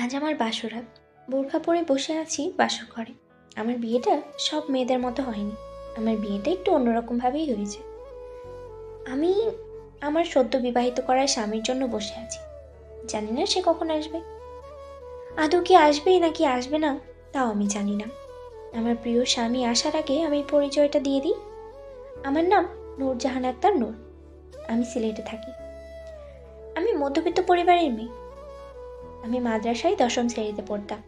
আজ আমার বাসরাত। বোরখা পরে বসে আছি বাসর ঘরে। আমার বিয়েটা সব মেয়েদের মতো হয়নি। আমার বিয়েটা একটু অন্যরকমভাবেই হয়েছে। আমি আমার সদ্য বিবাহিত করা স্বামীর জন্য বসে আছি। জানি না সে কখন আসবে। আদৌ কি আসবে নাকি আসবে না তাও আমি জানি না। আমার প্রিয় স্বামী আসার আগে আমি পরিচয়টা দিয়ে দিই। আমার নাম নূরজাহান আক্তার নূর। আমি সিলেটে থাকি। আমি মধ্যবিত্ত পরিবারের মেয়ে। আমি মাদ্রাসায় ১০ম শ্রেণীতে পড়তাম।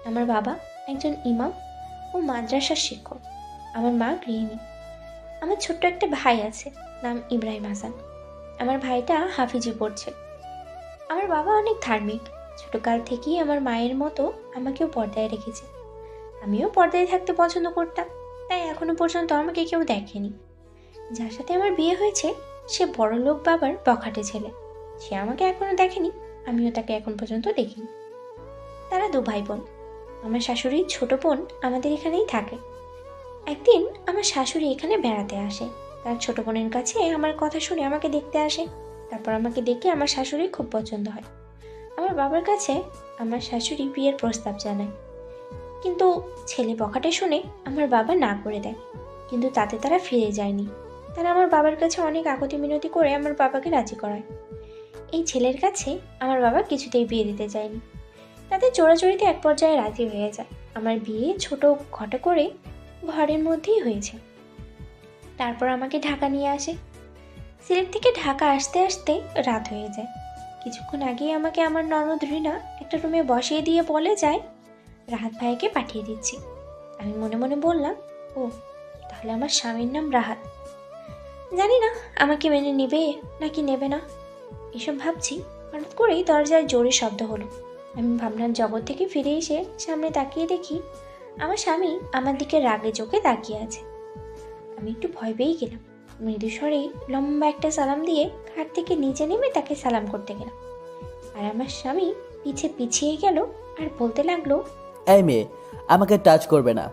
আমার বাবা একজন ইমাম ও মাদ্রাসার শিক্ষক। আমার মা গৃহিণী। আমার ছোট্ট একটা ভাই আছে, নাম ইব্রাহিম হাসান। আমার ভাইটা হাফিজি পড়ছে। আমার বাবা অনেক ধার্মিক। ছোটকাল থেকেই আমার মায়ের মতো আমাকেও পর্দায় রেখেছে। আমিও পর্দায় থাকতে পছন্দ করতাম, তাই এখনো পর্যন্ত আমাকে কেউ দেখেনি। যার সাথে আমার বিয়ে হয়েছে সে বড়লোক বাবার বখাটে ছেলে। সে আমাকে এখনো দেখেনি, আমিও তাকে এখন পর্যন্ত দেখিনি। তারা 2 ভাই বোন। আমার শাশুড়ির ছোট বোন আমাদের এখানেই থাকে। একদিন আমার শাশুড়ি এখানে বেড়াতে আসে। তার ছোট বোনের কাছে আমার কথা শুনে আমাকে দেখতে আসে। তারপর আমাকে দেখে আমার শাশুড়ির খুব পছন্দ হয়। আমার বাবার কাছে আমার শাশুড়ি বিয়ের প্রস্তাব জানায়, কিন্তু ছেলে বখাটে শুনে আমার বাবা না করে দেয়। কিন্তু তাতে তারা ফিরে যায়নি। তারা আমার বাবার কাছে অনেক আকুতি মিনতি করে আমার বাবাকে রাজি করায়। এই ছেলের কাছে আমার বাবা কিছুতেই বিয়ে দিতে চায়নি। তাদের জোড়াজড়িতে এক পর্যায়ে রাজি হয়ে যায়। আমার বিয়ে ছোট ঘটা করে ঘরের মধ্যেই হয়েছে। তারপর আমাকে ঢাকা নিয়ে আসে। সিলেট থেকে ঢাকা আসতে আসতে রাত হয়ে যায়। কিছুক্ষণ আগেই আমাকে আমার ননদ রিনা একটা রুমে বসিয়ে দিয়ে বলে যায়, রাহাত ভাইকে পাঠিয়ে দিচ্ছি। আমি মনে মনে বললাম, ও তাহলে আমার স্বামীর নাম রাহাত। জানি না আমাকে মেনে নেবে নাকি নেবে না। এসব ভাবছি, হঠাৎ করেই দরজায় জোরে শব্দ হলো। আমি ভাবনার জগৎ থেকে ফিরে এসে সামনে তাকিয়ে দেখি আমার স্বামী আমার দিকে রাগে চোখে তাকিয়ে আছে। আমি একটু ভয় পেয়ে গেলাম। মৃদু স্বরে লম্বা একটা সালাম দিয়ে খাট থেকে নিচে নেমে তাকে সালাম করতে গেলাম। আর আমার স্বামী পিছিয়ে গেল আর বলতে লাগলো, এই মেয়ে, আমাকে টাচ করবে না।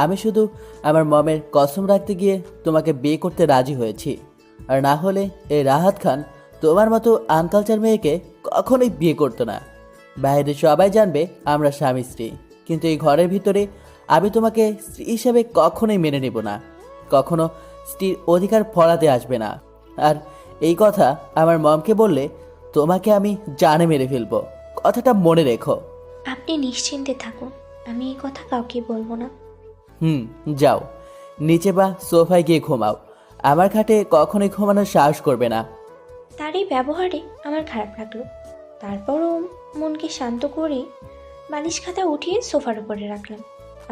আমি শুধু আমার মমের কসম রাখতে গিয়ে তোমাকে বিয়ে করতে রাজি হয়েছি। আর না হলে এই রাহাত খান তোমার মতো আনকালচার মেয়েকে কখনোই বিয়ে করতো না। বাইরে সবাই জানবে আমরা স্বামী স্ত্রী, কিন্তু এই ঘরের ভিতরে আমি তোমাকে স্ত্রী হিসেবে কখনোই মেনে নেব না। কখনো স্ত্রীর অধিকার ফলাতে আসবে না। আর এই কথা আমার মমকে বললে তোমাকে আমি জানে মেরে ফেলবো। কথাটা মনে রেখো। আপনি নিশ্চিন্তে থাকুন, আমি এই কথা কাউকে বলবো না। যাও নিচে বা সোফায় গিয়ে ঘুমাও। আমার খাটে কখনোই ঘুমানোর সাহস করবে না। তার এই ব্যবহারে আমার খারাপ লাগলো। তারপরও মনকে শান্ত করে বালিশ খাতা উঠিয়ে সোফার উপরে রাখলাম।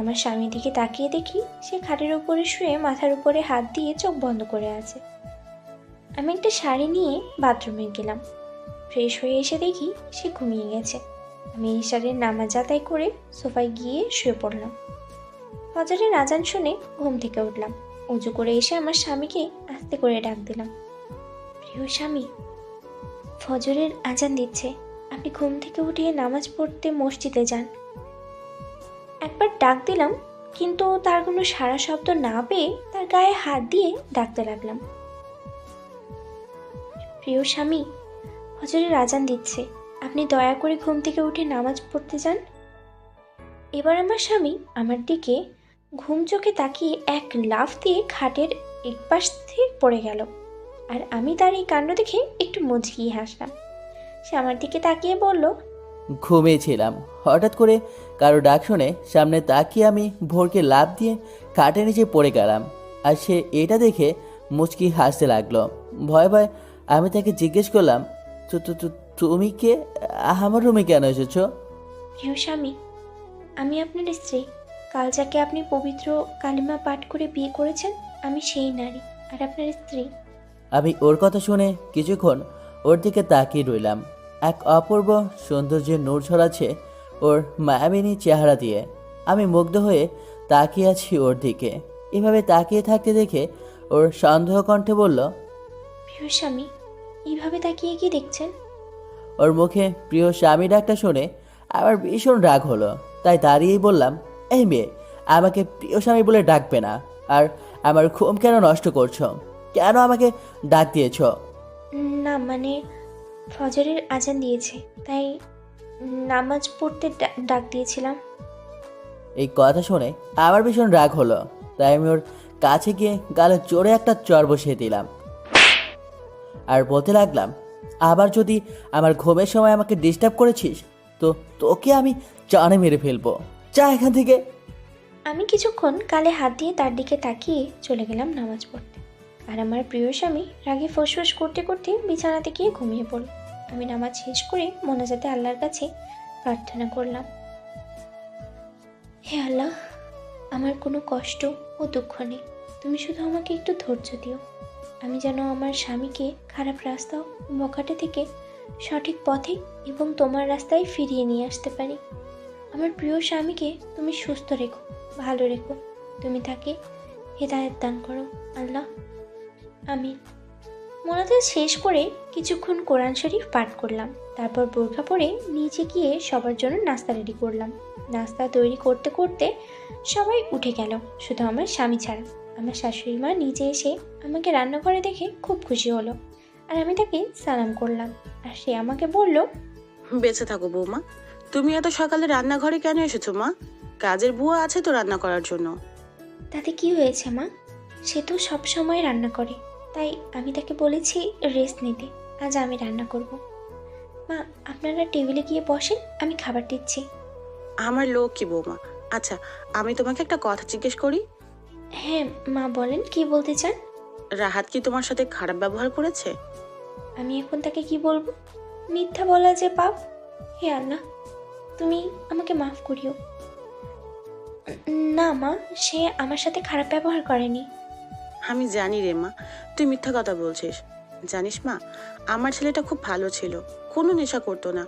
আমার স্বামীর দিকে তাকিয়ে দেখি সে খাটের উপরে শুয়ে মাথার উপরে হাত দিয়ে চোখ বন্ধ করে আছে। আমি একটা শাড়ি নিয়ে বাথরুমে গেলাম। ফ্রেশ হয়ে এসে দেখি সে ঘুমিয়ে গেছে। আমি ঈশারের নামাজ আদায় করে সোফায় গিয়ে শুয়ে পড়লাম। ফজরের আজান শুনে ঘুম থেকে উঠলাম। উঁচু করে এসে আমার স্বামীকে আস্তে করে ডাক দিলাম, প্রিয় স্বামী, ফজরের আজান দিচ্ছে, আপনি ঘুম থেকে উঠে নামাজ পড়তে মসজিদে যান। একবার ডাক দিলাম, কিন্তু তার কোনো সাড়া শব্দ না পেয়ে তার গায়ে হাত দিয়ে ডাকতে লাগলাম, প্রিয় স্বামী, ফজরের আজান দিচ্ছে, আপনি দয়া করে ঘুম থেকে উঠে নামাজ পড়তে যান। এবার আমার স্বামী আমার দিকে ঘুম চোখে তাকিয়ে এক লাফ দিয়ে খাটের এক পাশ থেকে পড়ে গেল। আর আমি তার এই কাণ্ড দেখে একটু মুচকিয়ে হাসলাম। সে আমার দিকে তাকিয়ে বলল, ঘুমিয়েছিলাম, হঠাৎ করে কারো ডাক শুনে সামনে তাকিয়ে আমি ভোরকে লাফ দিয়ে খাটের নিচে পড়ে গেলাম। আর সে এটা দেখে মুচকি হাসতে লাগলো। ভয় ভয় আমি তাকে জিজ্ঞেস করলাম, তুমি কে? আমার রুমে কেন এসেছো? প্রিয় স্বামী, আমি আপনার স্ত্রী। কাল যাকে আপনি পবিত্র কালিমা পাঠ করে বিয়ে করেছেন, আমি সেই নারী আর আপনার স্ত্রী। আমি ওর কথা শুনে কিছুক্ষণ ওর দিকে তাকিয়ে রইলাম। এক অপূর্ব সৌন্দর্যের নূর ছড়াচ্ছে ওর মায়াবিনী চেহারা দিয়ে। আমি মুগ্ধ হয়ে তাকিয়ে আছি ওর দিকে। এভাবে তাকিয়ে থাকতে দেখে ওর সন্দেহ কণ্ঠে বলল, প্রিয় স্বামী, এইভাবে তাকিয়ে কি দেখছেন? ওর মুখে প্রিয় স্বামী ডাকটা শুনে আমার ভীষণ রাগ হলো। তাই দাঁড়িয়েই বললাম, এই মেয়ে, আমাকে প্রিয় স্বামী বলে ডাকবে না। আর আমার ঘুম কেন নষ্ট করছো? কেন আমাকে ডাক দিয়েছো? না মানে, ফজরের আজান দিয়েছে, তাই নামাজ পড়তে ডাক দিয়েছিলাম। এই কথা শুনে আমার ভীষণ রাগ হলো, তাই আমি ওর কাছে গিয়ে গালে জোরে একটা চড় বসিয়ে দিলাম আর বলতে লাগলাম, আবার যদি আমার ঘুমের সময় আমাকে ডিস্টার্ব করেছিস তো তোকে আমি জানে মেরে ফেলবো। যা এখান থেকে। আমি কিছুক্ষণ গালে হাত দিয়ে তার দিকে তাকিয়ে চলে গেলাম নামাজ পড়তে। আর আমার প্রিয় স্বামী রাগে ফোঁস করতে করতে বিছানাতে গিয়ে ঘুমিয়ে পড়ল। আমি নামাজ শেষ করে মোনাজাতে আল্লাহর কাছে প্রার্থনা করলাম, হে আল্লাহ, আমার কোনো কষ্ট ও দুঃখ নেই, তুমি শুধু আমাকে একটু ধৈর্য দিও। আমি যেন আমার স্বামীকে খারাপ রাস্তা বকাটে থেকে সঠিক পথে এবং তোমার রাস্তায় ফিরিয়ে নিয়ে আসতে পারি। আমার প্রিয় স্বামীকে তুমি সুস্থ রেখো, ভালো রেখো, তুমি তাকে হেদায়েত দান করো আল্লাহ, আমিন। মোনাজাত শেষ করে কিছুক্ষণ কোরআন শরীফ পাঠ করলাম। তারপর বোরখা পরে নিচে গিয়ে সবার জন্য নাস্তা রেডি করলাম। নাস্তা তৈরি করতে করতে সবাই উঠে গেল, শুধু আমার স্বামী ছাড়া। আমার শাশুড়ি মা নিচে এসে আমাকে রান্নাঘরে দেখে খুব খুশি হলো, আর আমি তাকে সালাম করলাম। আর সে আমাকে বলল, বেঁচে থাকো বৌমা, তুমি এত সকালে রান্নাঘরে কেন এসেছো মা? কাজের বুয়া আছে তো রান্না করার জন্য। তাতে কি হয়েছে মা, সে তো সব সময় রান্না করে, তাই আমি তাকে বলেছি রেস্ট নিতে, আজ আমি রান্না করব। মা, আপনারা টেবিলে গিয়ে বসেন, আমি খাবার দিচ্ছি। আমার লোক কি বৌমা। আচ্ছা, আমি তোমাকে একটা কথা জিজ্ঞেস করি। হ্যাঁ মা, বলেন কি বলতে চান। রাহাত কি তোমার সাথে খারাপ ব্যবহার করেছে? আমি এখন তাকে কি বলবো? মিথ্যা বলা যে পাপ। হে আল্লাহ, তুমি আমাকে মাফ করিও। না মা, সে আমার সাথে খারাপ ব্যবহার করেনি। আমি জানি রে মা, তুই মিথ্যা কথা বলছিস। জানিস মা, আমার ছেলেটা খুব ভালো ছিল, কোনো নেশা করতো না,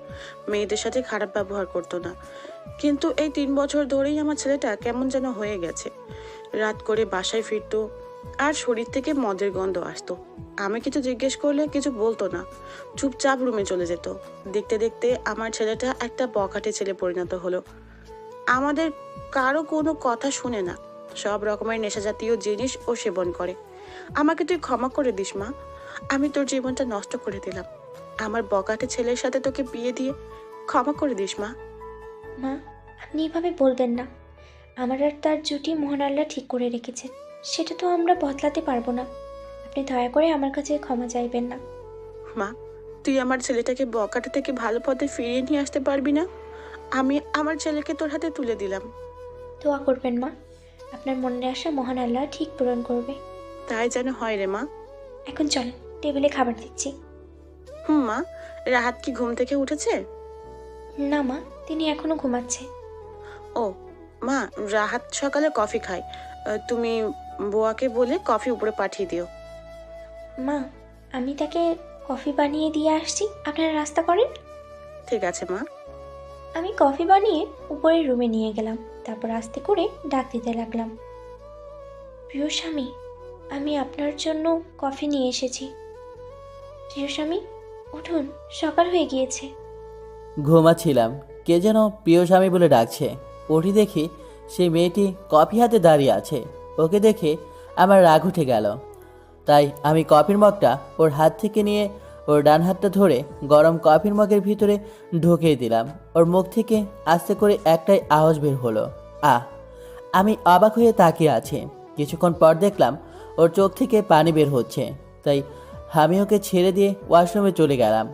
মেয়েদের সাথে খারাপ ব্যবহার করতো না। কিন্তু এই 3 বছর ধরেই আমার ছেলেটা কেমন যেন হয়ে গেছে। রাত করে বাসায় ফিরতো আর শরীর থেকে মদের গন্ধ আসতো। আমি কিছু জিজ্ঞেস করলে কিছু বলতো না, চুপচাপ রুমে চলে যেত। দেখতে দেখতে আমার ছেলেটা একটা বখাটে ছেলে পরিণত হলো। আমাদের কারো কোনো কথা শুনে না, সব রকমের নেশা জাতীয় জিনিস ও সেবন করে। আমাকে তুই ক্ষমা করে দিস মা, আমি তোর জীবনটা নষ্ট করে দিলাম। আমার বকাটে ছেলের সাথে তোকে বিয়ে দিয়ে ক্ষমা করে দিস মা। মা, আপনি এভাবে বলবেন না। আমার আর তার জুটি মহান আল্লাহ ঠিক করে রেখেছেন, সেটা তো আমরা বদলাতে পারবো না। আপনি দয়া করে আমার কাছে ক্ষমা চাইবেন না। মা, তুই আমার ছেলেটাকে বকাটে থেকে ভালো পথে ফিরিয়ে নিয়ে আসতে পারবি না? আমি আমার ছেলেকে তোর হাতে তুলে দিলাম। দোয়া করবেন মা, আপনার মনের আশা মহান আল্লাহ ঠিক পূরণ করবে। তাই যেন হয় রে মা। এখন চলেন, টেবিলে খাবার দিচ্ছি। মা, রাহাত কি ঘুম থেকে উঠেছে? না মা, তিনি এখনো ঘুমাচ্ছে। ও মা, রাহাত সকালে কফি খায়, তুমি বুয়াকে বলে কফি উপরে পাঠিয়ে দিও। মা, আমি তাকে কফি বানিয়ে দিয়ে আসছি, আপনারা নাস্তা করেন। ঠিক আছে মা। আমি কফি বানিয়ে উপরের রুমে নিয়ে গেলাম, তারপর আস্তে করে ডাক দিতে লাগলাম, প্রিয় স্বামী, আমি আপনার জন্য কফি নিয়ে এসেছি। প্রিয় স্বামী, উঠুন, সকাল হয়ে গিয়েছে। ঘুমাচ্ছিলাম, কে যেন প্রিয় স্বামী বলে ডাকছে। উঠি দেখি সেই মেয়েটি কফি হাতে দাঁড়িয়ে আছে। ওকে দেখে আমার রাগ উঠে গেল, তাই আমি কফির মগটা ওর হাত থেকে নিয়ে ওর ডান হাতটা ধরে গরম কফির মগের ভিতরে ঢুকিয়ে দিলাম। ওর মুখ থেকে আস্তে করে একটাই আওয়াজ বের হলো, আহ। আমি অবাক হয়ে তাকিয়ে আছি। কিছুক্ষণ পর দেখলাম ওর চোখ থেকে পানি বের হচ্ছে, তাই আমি ওকে ছেড়ে দিয়ে ওয়াশরুমে চলে গেলাম।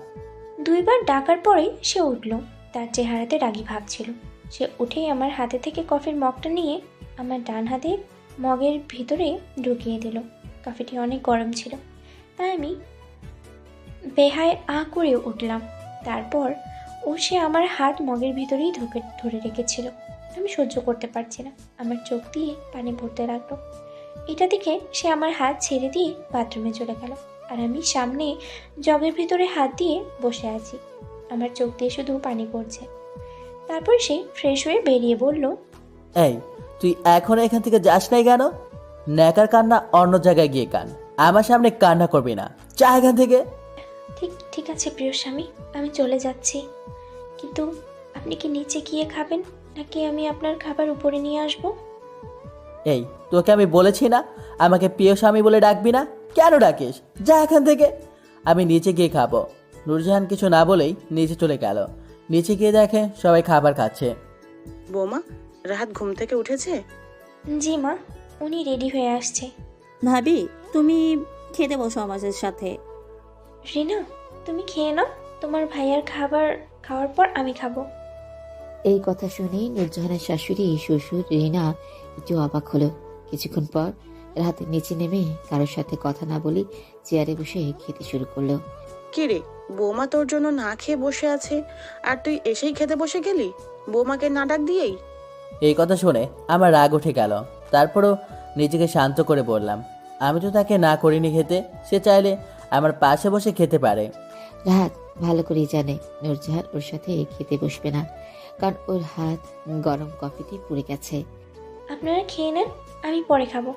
দুইবার ডাকার পরে সে উঠল, তার চেহারাতে রাগী ভাব ছিল। সে উঠেই আমার হাতে থেকে কফির মগটা নিয়ে আমার ডান হাতে মগের ভিতরে ঢুকিয়ে দিল। কফিটি অনেক গরম ছিল, তাই আমি বেহায় করে উঠলাম। তারপর সে আমার হাত মগের ভিতরেই ধরে রেখেছিল। আমি সহ্য করতে পারছি না, আমার চোখ দিয়ে পানি পড়তে লাগলো। এটা দেখে সে আমার হাত ছেড়ে দিয়ে বাথরুমে চলে গেল, আর আমি সামনে জগের ভিতরে হাত দিয়ে বসে আছি। আমার চোখ দিয়ে শুধু পানি পড়ছে। তারপর সে ফ্রেশ হয়ে বেরিয়ে বলল, এই, তুই এখন এখান থেকে যাস নাই কেন? ন্যাকার কান্না অন্য জায়গায় গিয়ে কান, আমার সামনে কান্না করবি না, যা এখান থেকে। ঠিক আছে প্রিয় স্বামী, আমি চলে যাচ্ছি, কিন্তু আপনি কি নিচে গিয়ে খাবেন, নাকি আমি আপনার খাবার উপরে নিয়ে আসবো? এই, তোকে আমি বলেছি না আমাকে প্রিয় স্বামী বলে ডাকবি না? কেন ডাকিস? যা এখান থেকে। আমি নিচে গিয়ে খাবো। নূরজাহান কিছু না বলেই নিচে চলে গেল। নিচে গিয়ে দেখে সবাই খাবার খাচ্ছে। বৌমা, রাহাত ঘুম থেকে উঠেছে? জি মা, উনি রেডি হয়ে আসছে। ভাবি, তুমি খেতে বসো আমাদের সাথে। রিনা, তুমি খেয়ে নাও, তোমার ভাইয়ার খাবার খাওয়ার পর আমি খাবো। এই কথা শুনে নূরজাহানের শাশুড়ি শ্বশুর রিনা একটু অবাক হলো। কিছুক্ষণ পর রাহাত নিচে নেমে কারোর সাথে কথা না বলে চেয়ারে বসে খেতে শুরু করলো। কি রে, বৌমা তোর জন্য না খেয়ে বসে আছে আর তুই এসেই খেতে বসে গেলি, বৌমাকে না ডাক দিয়েই? এই কথা শুনে আমার রাগ উঠে গেল। তারপরও নিজেকে শান্ত করে বললাম, আমি তো তাকে না করিনি খেতে, সে চাইলে আমার পাশে বসে খেতে পারে। রাহাত ভালো করেই জানে নূরজাহান ওর সাথে খেতে বসবে না, কারণ ওর হাত গরম কফিতে পুড়ে গেছে। আপনারা খেয়ে নেন, আমি পরে খাবো।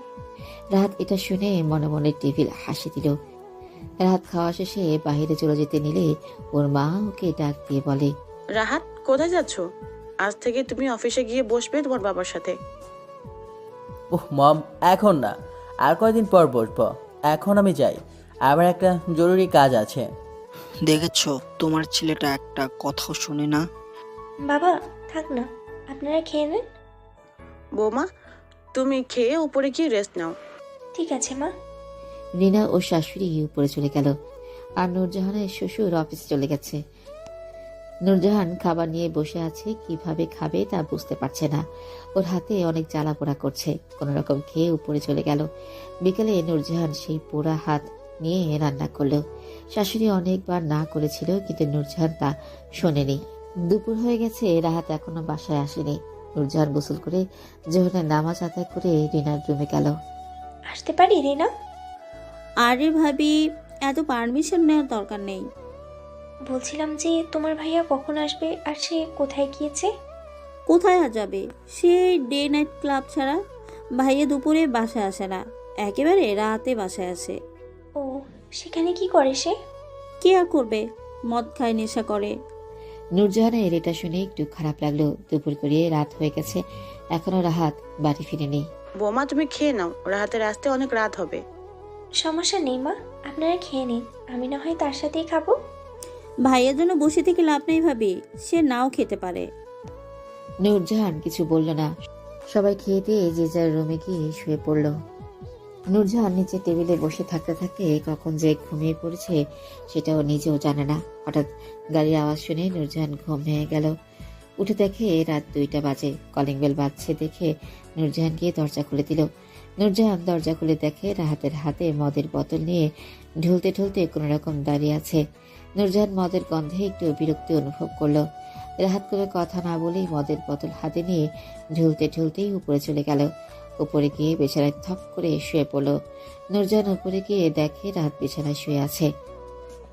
রাহাত এটা শুনে মনে মনে টেবিল হাসি দিল। রাহাত খাওয়া শেষে বাইরে চলে যেতে নিলে ওর মা ওকে ডাক দিয়ে বলে, রাহাত, কোথায় যাচ্ছ? আজ থেকে তুমি অফিসে গিয়ে বসবে তোমার বাবার সাথে। ওহ মম, এখন না, আর কয়দিন পর বসবো। এখন আমি যাই, আমার একটা জরুরি কাজ আছে। দেখেছো, তোমার ছেলেটা একটা কথাও শোনে না। বাবা থাক না, আপনারা খেয়ে নেন। বৌমা, তুমি খেয়ে উপরে গিয়ে রেস্ট নাও। ঠিক আছে মা। রিনা ও শাশুড়ি উপরে চলে গেল, আর নূরজাহানের শ্বশুর অফিসে চলে গেছে। নূরজাহান খাবার নিয়ে বসে আছে, কিভাবে খাবে তা বুঝতে পারছে না। ওর হাতে অনেক জ্বালা পোড়া করছে। কোনো রকম খেয়ে উপরে চলে গেল। বিকেলে নূরজাহান সেই পোড়া হাত নিয়ে রান্না করলো। শাশুড়ি অনেকবার না করেছিল, কিন্তু নূরজাহান তা শোনেনি। দুপুর হয়ে গেছে, রাহাত এখনো বাসায় আসেনি। নূরজাহান গোসল করে জোহরের নামাজ আদায় করে রিনার রুমে গেল। আসতে পারি রিনা? আরে ভাবি, এত পারমিশন নেওয়ার দরকার নেই। বলছিলাম যে তোমার ভাইয়া কখন আসবে আর সে কোথায় গিয়েছে? কোথায় আর যাবে? সে ডে নাইট ক্লাব ছাড়া ভাইয়া দুপুরে বাসায় আসে না, একেবারে রাতে বাসায় আসে। ও, সেখানে কি করে সে? কে আর করবে? মদ খায়, নেশা করে। নূরজাহানের এটা শুনে একটু খারাপ লাগলো। দুপুর গড়িয়ে রাত হয়ে গেছে, এখনো রাহাত বাড়ি ফিরেনি। বৌমা, তুমি খেয়ে নাও, রাহাতের আসতে অনেক রাত হবে। সমস্যা নেই মা, আপনারা খেয়ে নিন, আমি না হয় তার সাথেই খাবো। ভাইয়ার জন্য বসে থেকে লাভ নেই ভাবি, সে নাও খেতে পারে। নূরজাহান কিছু বলল না। সবাই খেয়ে দিয়ে যে যার রুমে গিয়ে শুয়ে পড়ল। নূরজাহান নিচে টেবিলে বসে থাকতে থাকতে কখন যে ঘুমিয়ে পড়েছে সেটাও নিজেও জানে না। হঠাৎ গাড়ির আওয়াজ শুনে নূরজাহান ঘুম ভেঙে গেল। উঠে দেখে রাত 2টা বাজে। কলিং বেল বাজছে দেখে নূরজাহান গিয়ে দরজা খুলে দিল। নূরজাহান দরজা খুলে দেখে রাহাতের হাতে মদের বোতল নিয়ে ঢুলতে ঢুলতে কোনো রকম দাঁড়িয়ে আছে। নূরজাহান মদের গন্ধে একটু বিরক্তি অনুভব করলো। রাহাত করে কথা না বলেই মদের বোতল হাতে নিয়ে ঢুলতে ঢুলতেই উপরে চলে গেল। উপরে গিয়ে বিছানায় থপ করে শুয়ে পড়ল। নূরজাহান উপরে গিয়ে দেখে রাহাত বিছানায় শুয়ে আছে।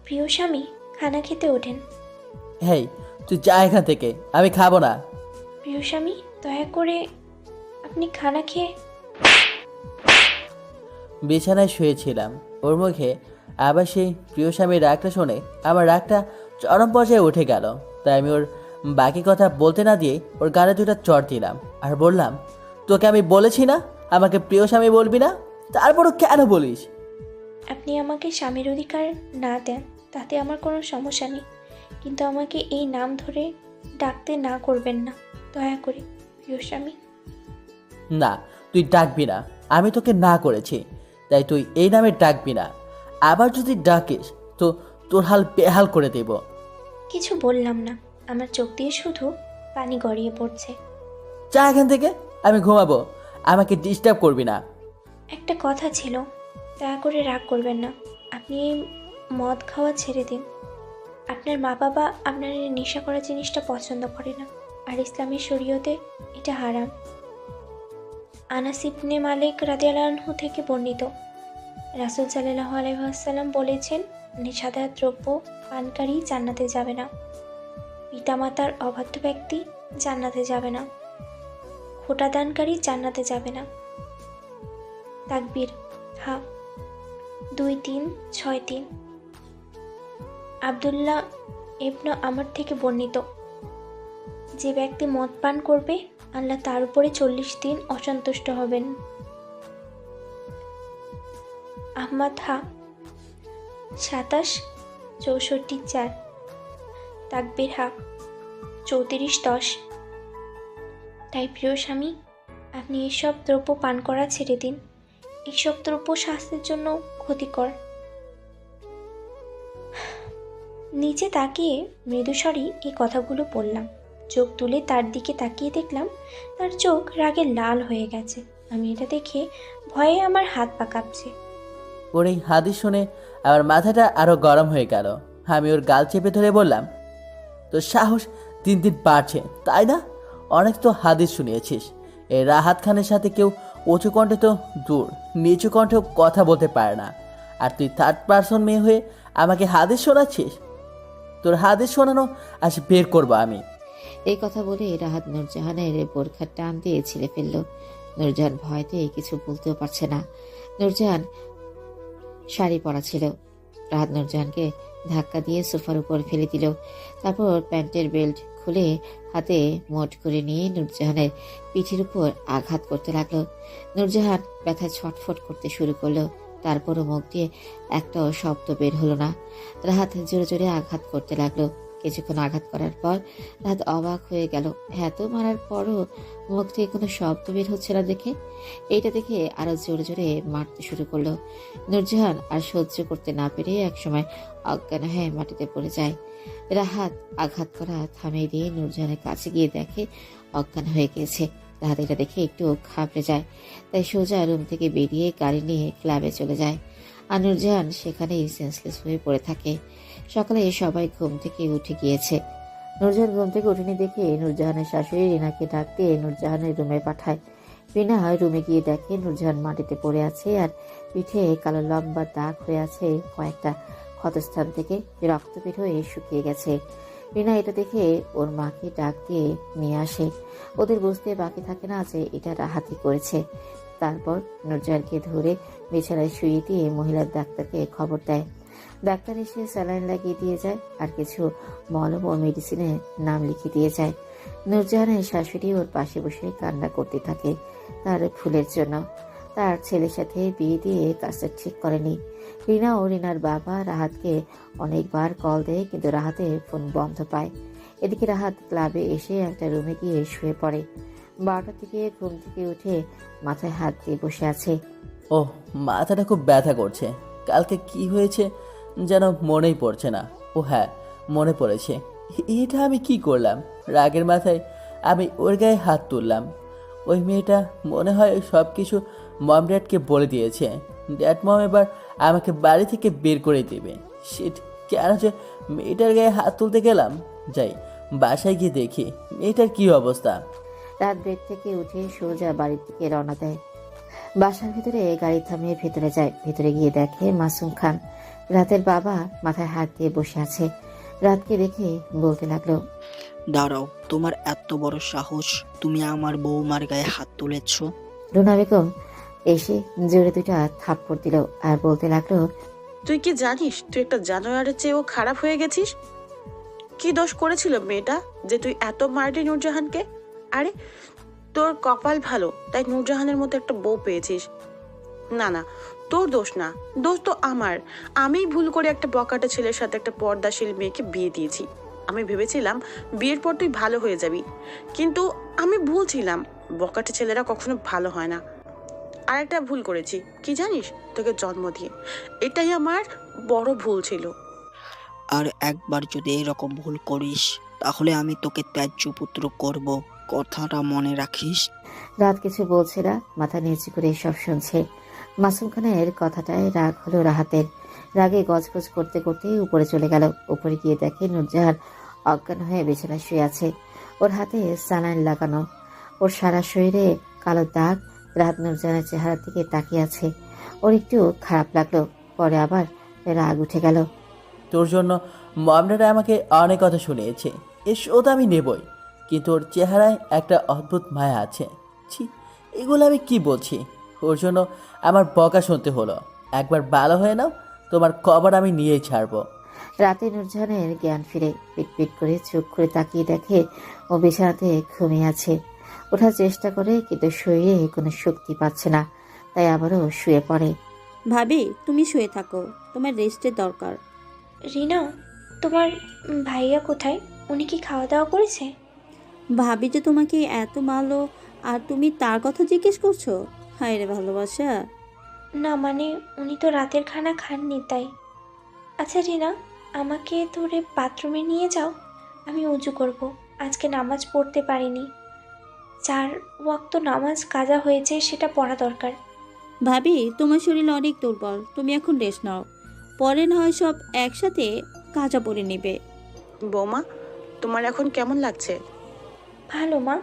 প্রিয় স্বামী, খানা খেতে ওঠেন। হেই, তুই যা এখান থেকে, আমি খাবো না। প্রিয় স্বামী, দয়া করে আপনি খানা খেয়ে। বিছানায় শুয়েছিলাম, ওর মুখে আবার সেই প্রিয় স্বামীর রাগটা শুনে আমার রাগটা চরম পর্যায়ে উঠে গেল। তাই আমি ওর বাকি কথা বলতে না দিয়ে ওর গালে 2টা চড় দিলাম আর বললাম, তোকে আমি বলেছি না আমাকে প্রিয় স্বামী বলবি না, তারপরও কেন বলিস? আপনি আমাকে স্বামীর অধিকার না দেন তাতে আমার কোনো সমস্যা নেই, কিন্তু আমাকে এই নাম ধরে ডাকতে না করবেন না, দয়া করে প্রিয় স্বামী। না, তুই ডাকবি না, আমি তোকে না করেছি, তাই তুই এই নামে ডাকবি না। আবার যদি ডাকিস তো তোর হাল বেহাল করে দেব। কিছু বললাম না, আমার চোখ দিয়ে শুধু পানি গড়িয়ে পড়ছে। যা এখান থেকে, আমি ঘুমাবো, আমাকে ডিস্টার্ব করবি না। একটা কথা ছিল, দয়া করে রাগ করবেন না, আপনি এই মদ খাওয়া ছেড়ে দিন। আপনার মা বাবা আপনার এই নেশা করা জিনিসটা পছন্দ করে না, আর ইসলামী শরীয়তে এটা হারাম। আনাস ইবনে মালিক রাদিয়াল্লাহু আনহু থেকে বর্ণিত, রাসূল সাল্লাল্লাহু আলাইহি ওয়াসাল্লাম বলেছেন, নেশাদার দ্রব্য পানকারী জান্নাতে যাবে না, পিতামাতার অবাধ্য ব্যক্তি জান্নাতে যাবে না, খোটা দানকারী জান্নাতে যাবে না। তাকবীর, হা 2 3 6 3। আব্দুল্লাহ ইবনে আমর থেকে বর্ণিত, যে ব্যক্তি মদ পান করবে আল্লাহ তার উপরে 40 দিন অসন্তুষ্ট হবেন। আহমদ, হা 27 64 4। তাকবীর, হা 34:10। তাই প্রিয় স্বামী, আপনি এসব দ্রব্য পান করা ছেড়ে দিন। এইসব দ্রব্য স্বাস্থ্যের জন্য ক্ষতিকর। নিচে তাকিয়ে মৃদুস্বরেই এই কথাগুলো বললাম। চোখ তুলে তার দিকে তাকিয়ে দেখলাম তার চোখ রাগে লাল হয়ে গেছে। আমি এটা দেখে ভয়ে আমার হাত পা কাঁপছে। ওর এই হাদিস শুনে আমার মাথাটা আরো গরম হয়ে গেল। আমি ওর গাল চেপে ধরে বললাম, তোর সাহস দিন দিন বাড়ছে তাই না? অনেক তো হাদিস শুনিয়েছিস। এই রাহাত খানের সাথে কেউ উঁচু কণ্ঠে তো দূর, নিচু কণ্ঠেও কথা বলতে পারে না। আর তুই থার্ড পার্সন মেয়ে হয়ে আমাকে হাদিস শোনাচ্ছিস? তোর হাদিস শোনানো আজ বের করবো আমি। এই কথা বলে রাহাত নূরজাহানের বোরখা টান দিয়ে ছিঁড়ে ফেলল। নূরজাহান ভয়তে কিছু বলতেও পারছে না। নূরজাহান শাড়ি পরা ছিল। রাহাত নূরজাহানকে ধাক্কা দিয়ে সোফার উপর ফেলে দিল। তারপর প্যান্টের বেল্ট খুলে হাতে মোট করে নিয়ে নূরজাহানের পিঠের উপর আঘাত করতে লাগলো। নূরজাহান ব্যথায় ছটফট করতে শুরু করলো। তারপরও মুখ দিয়ে একটাও শব্দ বের হলো না। রাহাত জোরে জোরে আঘাত করতে লাগলো। কিছুক্ষণ আঘাত করার পর রাহাত অবাক হয়ে গেল। এত মারার পরও মুখ থেকে কোনো শব্দ বের হচ্ছে না দেখে। এইটা দেখে আরো জোরে জোরে মারতে শুরু করলো। নূরজাহান আর সহ্য করতে না পেরে একসময় অজ্ঞান হয়ে মাটিতে পড়ে যায়। রাহাত আঘাত করা থামিয়ে দিয়ে নূরজাহানের কাছে গিয়ে দেখে অজ্ঞান হয়ে গিয়েছে। রাহাত এটা দেখে একটু ঘাবড়ে যায়। তাই সোজা রুম থেকে বেরিয়ে গাড়ি নিয়ে ক্লাবে চলে যায়। আর নূরজাহান সেখানেই সেন্সলেস হয়ে পড়ে থাকে। সকালে সবাই ঘুম থেকে উঠে গিয়েছে। নূরজাহান ঘুম থেকে উঠেনি দেখে নূরজাহানের শাশুড়ি রিনাকে ডাক দিয়ে নূরজাহানের রুমে পাঠায়। রিনা রুমে গিয়ে দেখে নূরজাহান মাটিতে পড়ে আছে আর পিঠে কালো লম্বা দাগ হয়ে আছে কয়েকটা ক্ষতস্থান থেকে রক্ত বের হয়ে শুকিয়ে গেছে। রিনা এটা দেখে ওর মাকে ডাক দিয়ে নিয়ে আসে। ওদের বুঝতে বাকি থাকে না যে এটা রাহাতই করেছে। তারপর নূরজাহানকে ধরে বিছানায় শুয়ে দিয়ে মহিলার ডাক্তারকে খবর দেয়। ডাক্তার এসে স্যালাইন লাগিয়ে দিয়ে যায় আর কিছু মলম ও মেডিসিনের নাম লিখে দিয়ে যায়। নূরজাহানের শাশুড়ি ওর পাশে বসে কান্না করতে থাকে তার ফুলের জন্য। তার ছেলের সাথে বিয়ে দিয়ে কাজটা ঠিক করেনি। রিনা ও রিনার বাবা রাহাতকে অনেকবার কল দেয় কিন্তু রাহাতের ফোন বন্ধ পায়। এদিকে রাহাত ক্লাবে এসে একটা রুমে গিয়ে শুয়ে পড়ে। 12টার দিকে ঘুম থেকে উঠে মাথায় হাত দিয়ে বসে আছে। ওহ, মাথাটা খুব ব্যথা করছে। কালকে কি হয়েছে যেন মনেই পড়ছে না। ও হ্যাঁ, মনে পড়েছে। এটা আমি কি করলাম? রাগের মাথায় আমি ওর গায়ে হাত তুললাম। ওই মেয়েটা মনে হয় সব কিছু মম ড্যাডকে বলে দিয়েছে। ড্যাড মম এবার আমাকে বাড়ি থেকে বের করে দেবে। শিট, কেন যে মেয়েটার গায়ে হাত তুলতে গেলাম। যাই বাসায় গিয়ে দেখি মেয়েটার কি অবস্থা। রাত বেড থেকে উঠে সোজা বাড়ির দিকে রওনা দেয়। বাসার ভিতরে গাড়ি থামিয়ে ভেতরে যায়। ভেতরে গিয়ে দেখে মাসুম খান রাতের বাবা মাথায় হাত দিয়ে বসে আছে। রাতকে দেখে বলতে লাগলো, দাঁড়াও, তোমার এত বড় সাহস, তুমি আমার বৌমার গায়ে হাত তুলেছ? রুনা বেগম এসে জোরে দুইটা থাপ্পড় দিল আর বলতে লাগলো, তুই কি জানিস তুই একটা জানোয়ারের চেয়েও খারাপ হয়ে গেছিস? কি দোষ করেছিল মেয়েটা যে তুই এত মারলি নূরজাহানকে? আরে তোর কপাল ভালো তাই নূরজাহানের মতো একটা বউ পেয়েছিস। না না, তোর দোষ না, দোষ তো আমার। আমিই ভুল করে একটা বকাটে ছেলের সাথে একটা পর্দাশীল মেয়েকে বিয়ে দিয়েছি। আমি ভেবেছিলাম বিয়ের পর তুই ভালো হয়ে যাবি, কিন্তু আমি ভুল ছিলাম। বকাটে ছেলেরা কখনো ভালো হয় না। আর একটা ভুল করেছি, কি জানিস? তোকে জন্ম দিয়ে। এটাই আমার বড় ভুল ছিল। আর একবার যদি এরকম ভুল করিস তাহলে আমি তোকে ত্যায্য পুত্র করব, কথাটা মনে রাখিস। রাত কিছু বলছে না, মাথা নিচু করে সব শুনছে। মাসুম খানের কথাটায় রাগ হলো রাহাতের। রাগে গজগজ করতে করতে উপরে চলে গেল। উপরে গিয়ে দেখে নূরজাহান অজ্ঞান হয়ে বিছানায় শুয়ে আছে। ওর হাতে স্যালাইন লাগানো, ওর সারা শরীরে কালো দাগ। রাত নূরজাহানের চেহারার দিকে তাকিয়ে আছে। ওর একটু খারাপ লাগলো, পরে আবার রাগ উঠে গেল। তোর জন্য মমডাটা আমাকে অনেক কথা শুনিয়েছে, এ শোধ আমি নেবই। কিন্তু ওর চেহারায় একটা অদ্ভুত মায়া আছে। ছি, এগুলো আমি কি বলছি? ওর জন্য আমার বকা শুনতে হলো। একবার ভালো হয়ে নাও, তোমার খবর আমি নিয়েই ছাড়বো। রাতে নূরজাহানের জ্ঞান ফিরে পিট করে চোখ করে তাকিয়ে দেখে ও বিছানাতে ঘুমিয়ে আছে। ওঠার চেষ্টা করে কিন্তু শরীরে কোনো শক্তি পাচ্ছে না, তাই আবারও শুয়ে পড়ে। ভাবি, তুমি শুয়ে থাকো, তোমার রেস্টের দরকার। রিনা, তোমার ভাইয়া কোথায়? উনি কি খাওয়া দাওয়া করেছে? ভাবি যে তোমাকে এত মারলো আর তুমি তার কথা জিজ্ঞেস করছো? হায় রে ভালোবাসা। না মানে উনি তো রাতের খানা খাননি তাই। আচ্ছা রিনা, আমাকে ধরে বাথরুমে নিয়ে যাও, আমি উজু করব। আজকে নামাজ পড়তে পারিনি, 4 ওয়াক্ত নামাজ কাজা হয়েছে, সেটা পড়া দরকার। ভাবি তোমার শরীর অনেক দুর্বল, তুমি এখন রেস্ট নাও, পরে না হয় সব একসাথে কাজা পরে নেবে। বৌমা, তোমার এখন কেমন লাগছে? ভালো মা।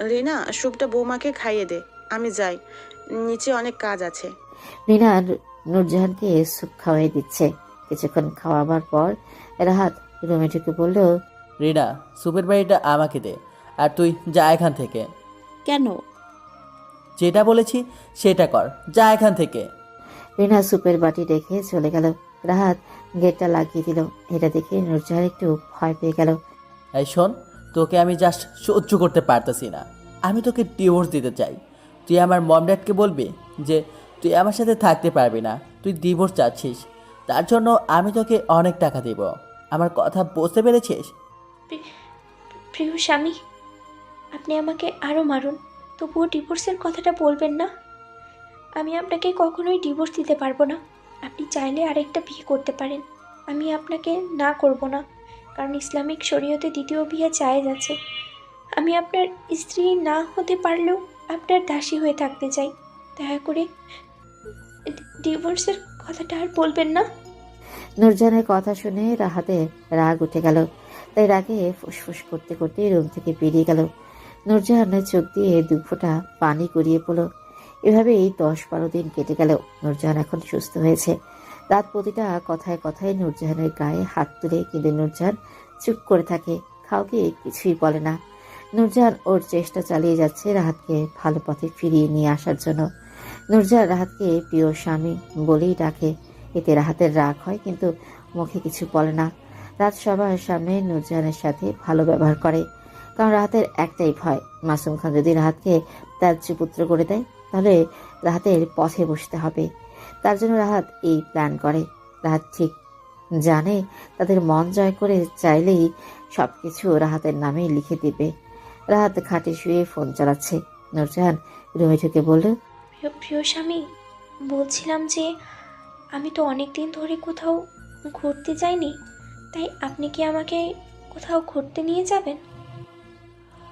রিনা, স্যুপটা বৌমাকে খাইয়ে দে। আমি যাই, নিচে অনেক কাজ আছে। রিনা নূরজাহানকে স্যুপ খাওয়াই দিচ্ছে। কিছুক্ষণ খাওয়াবার পর রাহাত রুমে ঢুকে বলল, রিনা, সুপের বাড়িটা আমাকে দে, আর তুই যা এখান থেকে। কেন? যেটা বলেছি সেটা কর, যা এখান থেকে। রিনা সুপের বাটি রেখে চলে গেল। রাহাত গেটটা লাগিয়ে দিল। এটা দেখে নূরজাহান একটু ভয় পেয়ে গেল। এই শোন, তোকে আমি জাস্ট সহ্য করতে পারতেছি না। আমি তোকে ডিভোর্স দিতে চাই। তুই আমার মম ড্যাডকে বলবি যে তুই আমার সাথে থাকতে পারবি না, তুই ডিভোর্স চাচ্ছিস। তার জন্য আমি তোকে অনেক টাকা দেব। আমার কথা বুঝতে পেরেছিস? প্রি- প্রিয় স্বামী, আপনি আমাকে আরও মারুন, তবুও ডিভোর্সের কথাটা বলবেন না। আমি আপনাকে কখনোই ডিভোর্স দিতে পারবো না। আপনি চাইলে আরেকটা বিয়ে করতে পারেন, আমি আপনাকে না করব না, কারণ ইসলামিক শরীয়তে দ্বিতীয় বিয়ে জায়েজ আছে। আমি আপনার স্ত্রী না হতে পারলেও আপনার দাসী হয়ে থাকতে চাই। দয়া করে ডিভোর্সের কথাটা আর বলবেন না। নূরজাহানের কথা শুনে রাহাতের রাগ উঠে গেল। তাই রাগে ফুসফুস করতে করতে রুম থেকে বেরিয়ে গেল। নূরজাহানের চোখ দিয়ে 2 ফোঁটা পানি গড়িয়ে পড়ল। এভাবেই 10-12 দিন কেটে গেল। নূরজাহান এখন সুস্থ হয়েছে। রাত প্রতিটা কথায় কথায় নূরজাহানের গায়ে হাত তুলে, কিন্তু নূরজাহান চুপ করে থাকে, কাউকে কিছুই বলে না। নূরজাহান ওর চেষ্টা চালিয়ে যাচ্ছে রাহাতকে ভালো পথে ফিরিয়ে নিয়ে আসার জন্য। নূরজাহান রাহাতকে প্রিয় স্বামী বলেই ডাকে। এতে রাহাতের রাগ হয়, কিন্তু মুখে কিছু বলে না। রাত সবার সামনে নূরজাহানের সাথে ভালো ব্যবহার করে, কারণ রাহাতের একটাই ভয়, মাসুম খান যদি রাহাতকে ত্যায্যপুত্র করে দেয় তাহলে রাহাতের পথে বসতে হবে। তার জন্য রাহাত এই প্ল্যান করে। রাহাত ঠিক জানে তাদের মন জয় করে চাইলেই সবকিছু রাহাতের নামে লিখে দিবে। রাহাত খাটে শুয়ে ফোন চালাচ্ছে। নূরজাহান রুমে ঢুকে বলল, প্রিয় স্বামী, বলছিলাম যে আমি তো অনেক দিন ধরে কোথাও ঘুরতে যাইনি, তাই আপনি কি আমাকে কোথাও ঘুরতে নিয়ে যাবেন?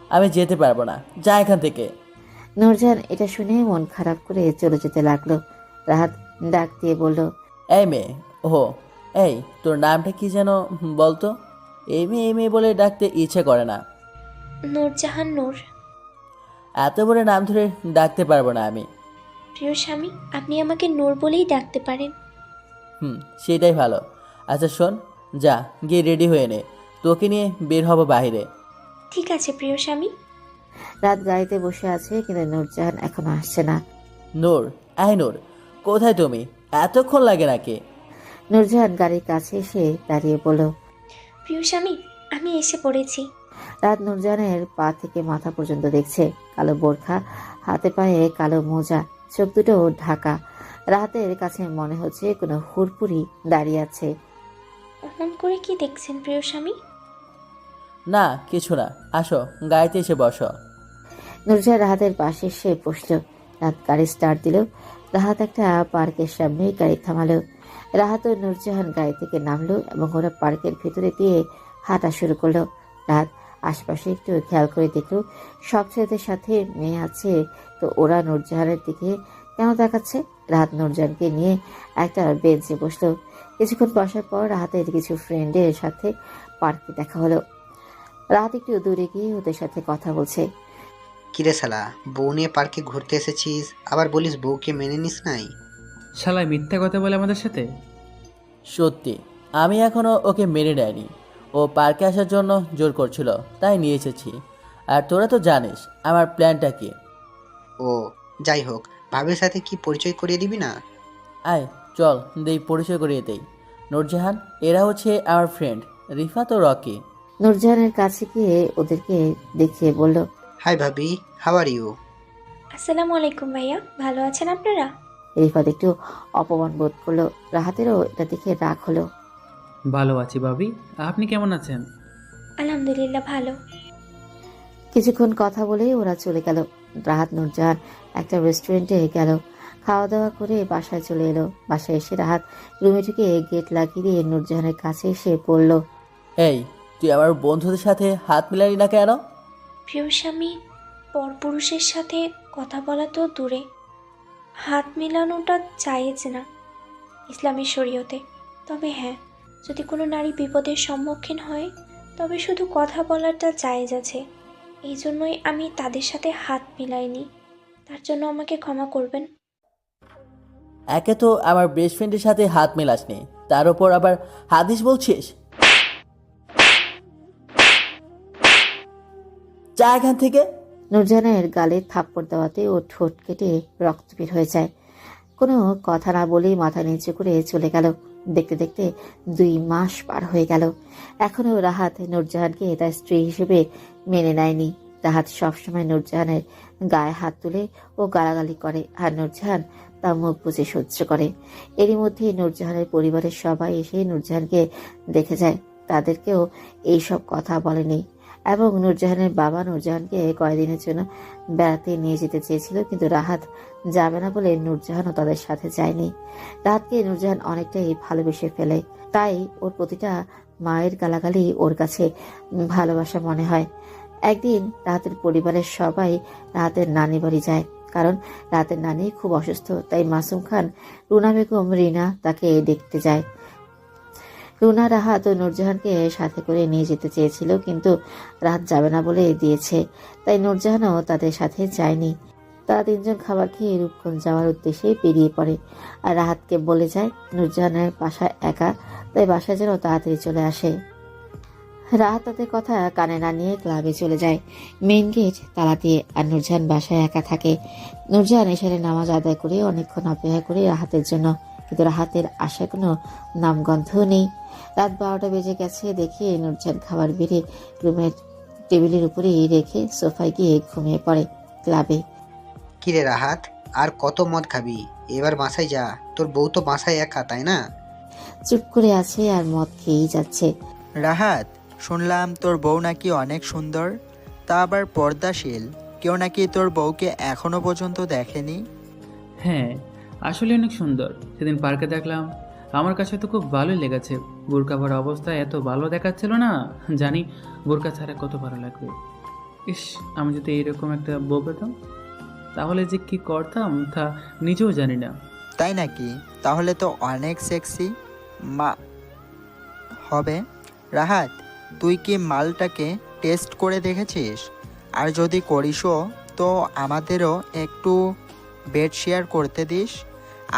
আমি যেতে পারবো না, যা এখান থেকে। নূরজাহান এটা শুনে মন খারাপ করে চলে যেতে লাগলো। রাহাত ডাক দিয়ে বলল, এই মেয়ে, ও এই, তোর নামটা কি যেন বলতো? এই মেয়ে বলে ডাকতে ইচ্ছে করে না। নূরজাহান নূর। এত বড় নাম ধরে ডাকতে পারবো না আমি। প্রিয় স্বামী, আপনি আমাকে নূর বলেই ডাকতে পারেন। সেটাই ভালো। আচ্ছা শোন, যা গিয়ে রেডি হয়ে নে, তোকে নিয়ে বের হবো বাইরে। ঠিক আছে প্রিয় স্বামী। রাত গাড়িতে বসে আছে, কিন্তু নূরজাহান এখনো আসছে না। নূর, আয় নূর, কোথায় তুমি? এতক্ষণ লাগে নাকি? নূরজাহান গাড়ির কাছে এসে দাঁড়িয়ে বলল, প্রিয় স্বামী, আমি এসে পড়েছি। রাত নূরজাহানের পা থেকে মাথা পর্যন্ত দেখছে। কালো বোরখা, হাতে পায়ে কালো মোজা, চোখ দুটো ঢাকা। রাতের কাছে মনে হচ্ছে কোনো হুড়পুরি দাঁড়িয়ে আছে। অমন করে কি দেখছেন প্রিয় স্বামী? না কিছু না, আসো গাড়িতে এসে বসো। নূরজাহান রাহাতের পাশে এসে বসল। রাত গাড়ি স্টার্ট দিল। রাহাত একটা পার্কের সামনে গাড়ি থামালো। রাহাত ও নূরজাহান গাড়ি থেকে নামলো এবং ওরা পার্কের ভেতরে দিয়ে হাঁটা শুরু করলো। রাহাত আশপাশে একটু খেয়াল করে দেখলো সব ছেলেদের সাথে মেয়ে আছে, তো ওরা নূরজাহানের দিকে কেন তাকাচ্ছে। রাহাত নূরজাহানকে নিয়ে একটা বেঞ্চে বসলো। কিছুক্ষণ বসার পর রাহাতের কিছু ফ্রেন্ডের সাথে পার্কে দেখা হলো। রাহাত একটু দূরে গিয়ে ওদের সাথে কথা বলছে। কিরে শালা, বউ নিয়ে পার্কে ঘুরতে এসেছিস, আবার বলিস বউকে মেনে নিস নাই? শালায় মিথ্যা কথা বলে আমাদের সাথে। সত্যি, আমি এখনো ওকে মেনে নেয়নি। ও পার্কে আসার জন্য জোর করছিল, তাই নিয়ে এসেছি। আর তোরা তো জানিস আমার প্ল্যানটা কি। ও যাই হোক, ভাবের সাথে কি পরিচয় করিয়ে দিবি না? আয় চল দেই, পরিচয় করিয়ে দেই। নূরজাহান, এরা হচ্ছে আমার ফ্রেন্ড রিফাত ও রকি। নূরজাহানের কাছে গিয়ে ওদেরকে দেখিয়ে বলল, হাই ভাবি, হাউ আর ইউ? আসসালামু আলাইকুম ভাইয়া, ভালো আছেন আপনারা? রিফাত একটু অপমান বোধ করলো। রাহাতেরও এটা দেখে রাগ হলো। ভালো আছি ভাবি, আপনি কেমন আছেন? আলহামদুলিল্লাহ ভালো। কিছুক্ষণ কথা বলে ওরা চলে গেল। রাহাত নূরজাহান একটা রেস্টুরেন্টে গেল, খাওয়া দাওয়া করে বাসায় চলে এলো। বাসায় এসে রাহাত রুমে ঢুকে গেট লাগিয়ে দিয়ে নূরজাহানের কাছে এসে পড়ল। এই, তুই আমার বন্ধুদের সাথে হাত মিলালি না কেন? প্রিয় স্বামী পরপুরুষের সাথে কথা বলা তো দূরে, হাত মেলানোটা জায়েজ না ইসলামী শরীয়তে। তবে হ্যাঁ, যদি কোনো নারী বিপদের সম্মুখীন হয় তবে শুধু কথা বলাটা জায়েজ আছে। এই জন্যই আমি তাদের সাথে হাত মিলাইনি। তার জন্য আমাকে ক্ষমা করবেন। একে তো আমার বেস্ট ফ্রেন্ডের সাথে হাত মেলাসনি, তার উপর আবার হাদিস বলছিস। যা এখান থেকে। নূরজাহানের গালে থাপ্পড় দেওয়াতে ও ঠোঁট কেটে রক্ত বের হয়ে যায়। কোনো কথা না বলেই মাথা নিচু করে চলে গেল। দেখতে দেখতে 2 মাস পার হয়ে গেল। এখনও রাহাত নূরজাহানকে তার স্ত্রী হিসেবে মেনে নেয়নি। রাহাত সবসময় নূরজাহানের গায়ে হাত তুলে ও গালাগালি করে, আর নূরজাহান তা মুখ বুজে সহ্য করে। এরই মধ্যে নূরজাহানের পরিবারের সবাই এসে নূরজাহানকে দেখে যায়। তাদেরকেও এইসব কথা বলেনি। এবং নূরজাহানের বাবা নূরজাহানকে কয়েকদিনের জন্য বেড়াতে নিয়ে যেতে চেয়েছিল, কিন্তু রাহাত যাবে না বলে নূরজাহানও তাদের সাথে যায়নি। রাহাতকে নূরজাহান অনেকটাই ভালোবেসে ফেলে, তাই ওর প্রতিটা মায়ের গালাগালি ওর কাছে ভালোবাসা মনে হয়। একদিন রাহাতের পরিবারের সবাই রাহাতের নানি বাড়ি যায়, কারণ রাহাতের নানি খুব অসুস্থ। তাই মাসুম খান, রুনা বেগম, রিনা তাকে দেখতে যায়। রুনা রাহাত ও নূরজাহানকে সাথে করে নিয়ে যেতে চেয়েছিল, কিন্তু রাহাত যাবে না বলে দিয়েছে, তাই নূরজাহানও তাদের সাথে যায়নি। তারা 3 জন খাবার খেয়ে রূপগঞ্জ যাওয়ার উদ্দেশ্যে বেরিয়ে পড়ে, আর রাহাতকে বলে যায় নূরজাহানের বাসায় একা, তাই বাসায় যেন তাড়াতাড়ি চলে আসে। রাহাত তাদের কথা কানে না নিয়ে ক্লাবে চলে যায়, মেইন গেট তালা দিয়ে। আর নূরজাহান বাসায় একা থাকে। নূরজাহান এশারে নামাজ আদায় করে অনেকক্ষণ অপেক্ষা করে রাহাতের জন্য, কিন্তু রাহাতের আশার কোনো নামগন্ধও নেই। রাত 12টা বেজে গেছে দেখে নূরজাহান খাবার বেড়ে রুমের টেবিলের উপরেই রেখে সোফায় গিয়ে ঘুমিয়ে পড়ে। ক্লাবে কিরে রাহাত, আর কত মদ খাবি? এবার বাসায় যা, তোর বউ তো বাসায় একা, তাই না? চুপ করে আছে আর মদ খেয়েই যাচ্ছে। রাহাত, শুনলাম তোর বউ নাকি অনেক সুন্দর, তা আবার পর্দাশীল। কেউ নাকি তোর বউকে এখনো পর্যন্ত দেখেনি। হ্যাঁ, আসলে অনেক সুন্দর। সেদিন পার্কে দেখলাম, আমার কাছে তো খুব ভালোই লেগেছে। বোরকা পরা অবস্থায় এত ভালো দেখাচ্ছিল না, জানি বোরকা ছাড়া কত ভালো লাগবে। ইস, আমি যদি এইরকম একটা বউ পেতাম তাহলে যে কি করতাম তা নিজেও জানি না। তাই নাকি? তাহলে তো অনেক সেক্সি মা হবে। রাহাত, তুই কি মালটাকে টেস্ট করে দেখেছিস? আর যদি করিসও তো আমাদেরও একটু বেড শেয়ার করতে দিস,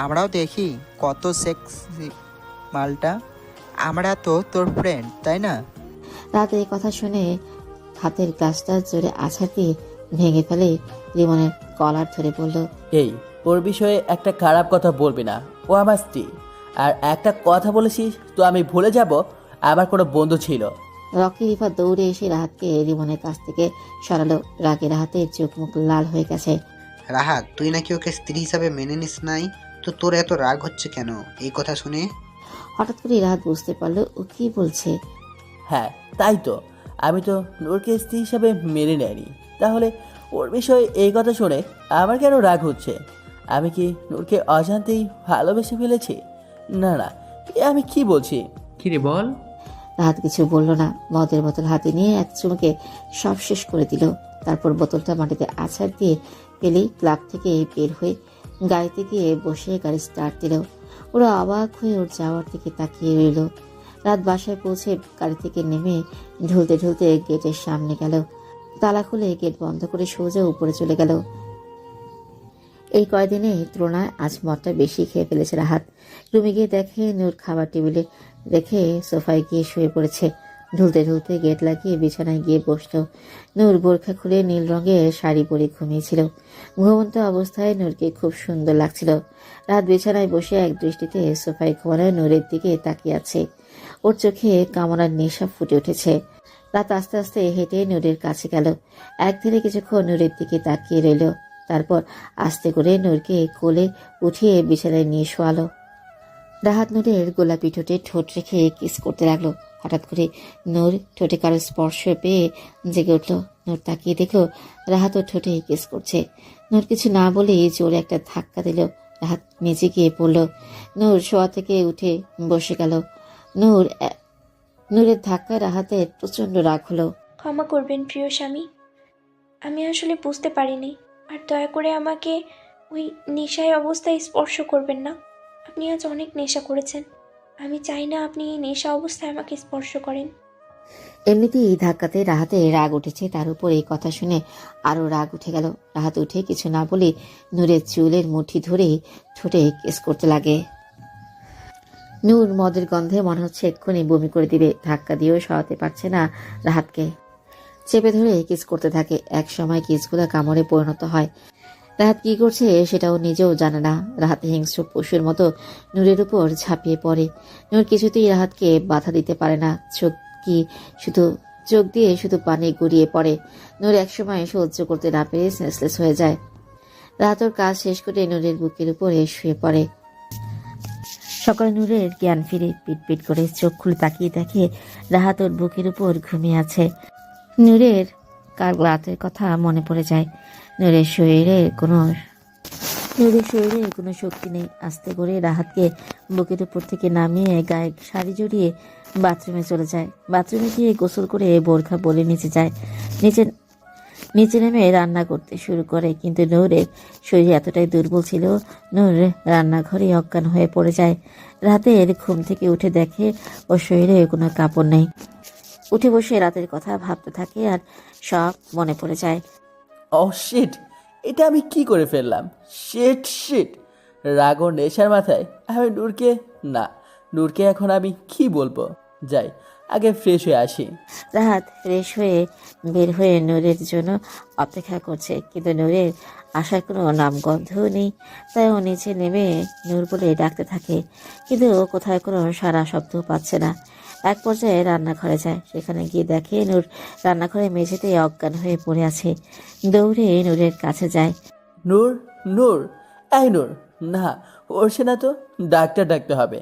আমরাও দেখি কত সেক্সি মালটা। আমরা তো তোর ফ্রেন্ড, তাই না? রাতে এই কথা শুনে হাতের গ্লাসটা জোরে আছাড় দিয়ে ভেঙে ফেলে রিমনের কলার ধরে বলল, এই, ওর বিষয়ে একটা খারাপ কথা বলবি না, ও আমার স্ত্রী। আর একটা কথা বলেছিস তো আমি ভুলে যাব আমার কোনো বন্ধু ছিল। রকি রিফা দৌড়ে এসে রাহাতকে রিমনের কাছ থেকে সরালো। রাগে রাহাতের চোখ মুখ লাল হয়ে গেছে। রাহাত, তুই নাকি ওকে স্ত্রী হিসাবে মেনে নিস নাই, তো তোর এত রাগ হচ্ছে কেন এই কথা শুনে? হঠাৎ করে রাহাত বুঝতে পারলো ও কি বলছে। হ্যাঁ, তাই তো, আমি তো নূরকে স্ত্রী হিসাবে মেনে নেয়নি। তাহলে ওর বিষয়ে এই কথা শুনে আমার কেন রাগ হচ্ছে? আমি কি নূরকে অজান্তেই ভালোবেসে ফেলেছি? না না, এ আমি কি বলছি? কিরে বল। রাহাত কিছু বলল না। মদের বোতল হাতে নিয়ে এক চুমুকে সব শেষ করে দিল। তারপর বোতলটা মাটিতে আছাড় দিয়ে ফেলেই ক্লাব থেকে বের হয়ে গাড়িতে গিয়ে বসে গাড়ি স্টার্ট দিল। ওরা অবাক হয়ে ওর যাওয়ার দিকে তাকিয়ে রইল। রাত বাসায় পৌঁছে গাড়ি থেকে নেমে ঢুলতে ঢুলতে গেটের সামনে গেল। তালা খুলে গেট বন্ধ করে সোজা উপরে চলে গেল। এই কয়দিনে তুলনায় আজ মদটা বেশি খেয়ে ফেলেছে রাহাত। রুমে গিয়ে দেখে নূর খাবার টেবিলে রেখে সোফায় গিয়ে শুয়ে পড়েছে। ঢুলতে ঢুলতে গেট লাগিয়ে বিছানায় গিয়ে বসল। নূর বোরখা খুলে নীল রঙের শাড়ি পরে ঘুমিয়েছিল। ঘুমন্ত অবস্থায় নূরকে খুব সুন্দর লাগছিল। রাত বিছানায় বসে এক দৃষ্টিতে সোফায় ঘুমানো নূরের দিকে তাকিয়ে আছে। ওর চোখে কামনার নেশা ফুটে উঠেছে। রাত আস্তে আস্তে হেঁটে নূরের কাছে গেল। এক ধীরে কিছুক্ষণ নূরের দিকে তাকিয়ে রইল। তারপর আস্তে করে নূরকে কোলে উঠিয়ে বিছানায় নিয়ে শোয়ালো। রাহাত নূরের গোলাপি ঠোঁটে ঠোঁট রেখে কিস করতে লাগলো। হঠাৎ করে নূর ঠোঁটে কারো স্পর্শ পেয়ে জেগে উঠল। নূর তাকিয়ে দেখলো রাহাত ওর ঠোঁটে কিস করছে। নূর কিছু না বলে জোরে একটা ধাক্কা দিল। রাহাত নিচে গিয়ে পড়ল। নূর শোয়া থেকে উঠে বসে গেল। নূরের ধাক্কা রাহাতের প্রচন্ড রাগ হলো। ক্ষমা করবেন প্রিয় স্বামী, আমি আসলে বুঝতে পারিনি। আর দয়া করে আমাকে ওই নেশায় অবস্থায় স্পর্শ করবেন না। আপনি আজ অনেক নেশা করেছেন, আমি চাই না আপনি এই নেশা অবস্থায় আমাকে স্পর্শ করেন। এমনিতেই এই ধাক্কাতে রাহাতে রাগ উঠেছে, তার উপর এই কথা শুনে আরো রাগ উঠে গেল। রাহাত উঠে কিছু না বলে নূরের চুলের মুঠি ধরে ঠোঁটে কিস করতে লাগে। নূর মদের গন্ধে মনে হচ্ছে এক্ষুনি বমি করে দিবে। ধাক্কা দিয়েও সরাতে পারছে না রাহাতকে। চেপে ধরে কিস করতে থাকে। এক সময় কিসগুলো কামড়ে পরিণত হয়। রাহাত কি করছে সেটাও নিজেও জানে না। রাহাত হিংস্র পশুর মতো নূরের উপর ঝাঁপিয়ে পড়ে। নূর কিছুতেই রাহাতকে বাধা দিতে পারে না। চোখ দিয়ে শুধু পানি গড়িয়ে পড়ে। নূর একসময় সহ্য করতে না পেরে সেন্সলেস হয়ে যায়। রাহাত ওর কাজ শেষ করে নূরের বুকের উপরে শুয়ে পড়ে। সকালে নূরের জ্ঞান ফিরে পিট করে চোখ খুলে তাকিয়ে দেখে রাহাত ওর বুকের উপর ঘুমিয়ে আছে। নূরের কাল রাতের কথা মনে পড়ে যায়। নূরের শরীরে কোনো শক্তি নেই। আস্তে করে রাহাতকে বুকের উপর থেকে নামিয়ে গায়ে শাড়ি জড়িয়ে বাথরুমে চলে যায়। বাথরুমে গিয়ে গোসল করে বোরখা বলে নিচে যায়। নিচে নেমে রান্না করতে শুরু করে, কিন্তু নূরের শরীর এতটাই দুর্বল ছিল, নূর রান্নাঘরে অজ্ঞান হয়ে পড়ে যায়। রাতের ঘুম থেকে উঠে দেখে ওর শরীরে কোনো কাপড় নেই। উঠে বসে রাতের কথা ভাবতে থাকে আর সব মনে পড়ে যায়। ও শিট, এটা আমি কি করে ফেললাম? শিট। রাগ ও নেশার মাথায় আমি নূরকে এখন আমি কি বলবো? যাই আগে ফ্রেশ হয়ে আসি। রাহাত ফ্রেশ হয়ে বের হয়ে নূরের জন্য অপেক্ষা করছে, কিন্তু নূরের আসার কোনো নামগন্ধও নেই। তাই ও নিচে নেমে নূর বলে ডাকতে থাকে, কিন্তু কোথায় কোনো সারা শব্দ পাচ্ছে না। এক পর্যায়ে রান্নাঘরে যায়। সেখানে গিয়ে দেখে নূর রান্নাঘরে মেঝেতে অজ্ঞান হয়ে পড়ে আছে। দৌড়ে নূরের কাছে যায়। নূর, এই নূর, না ওরছে না তো, ডাক্তার ডাকতে হবে।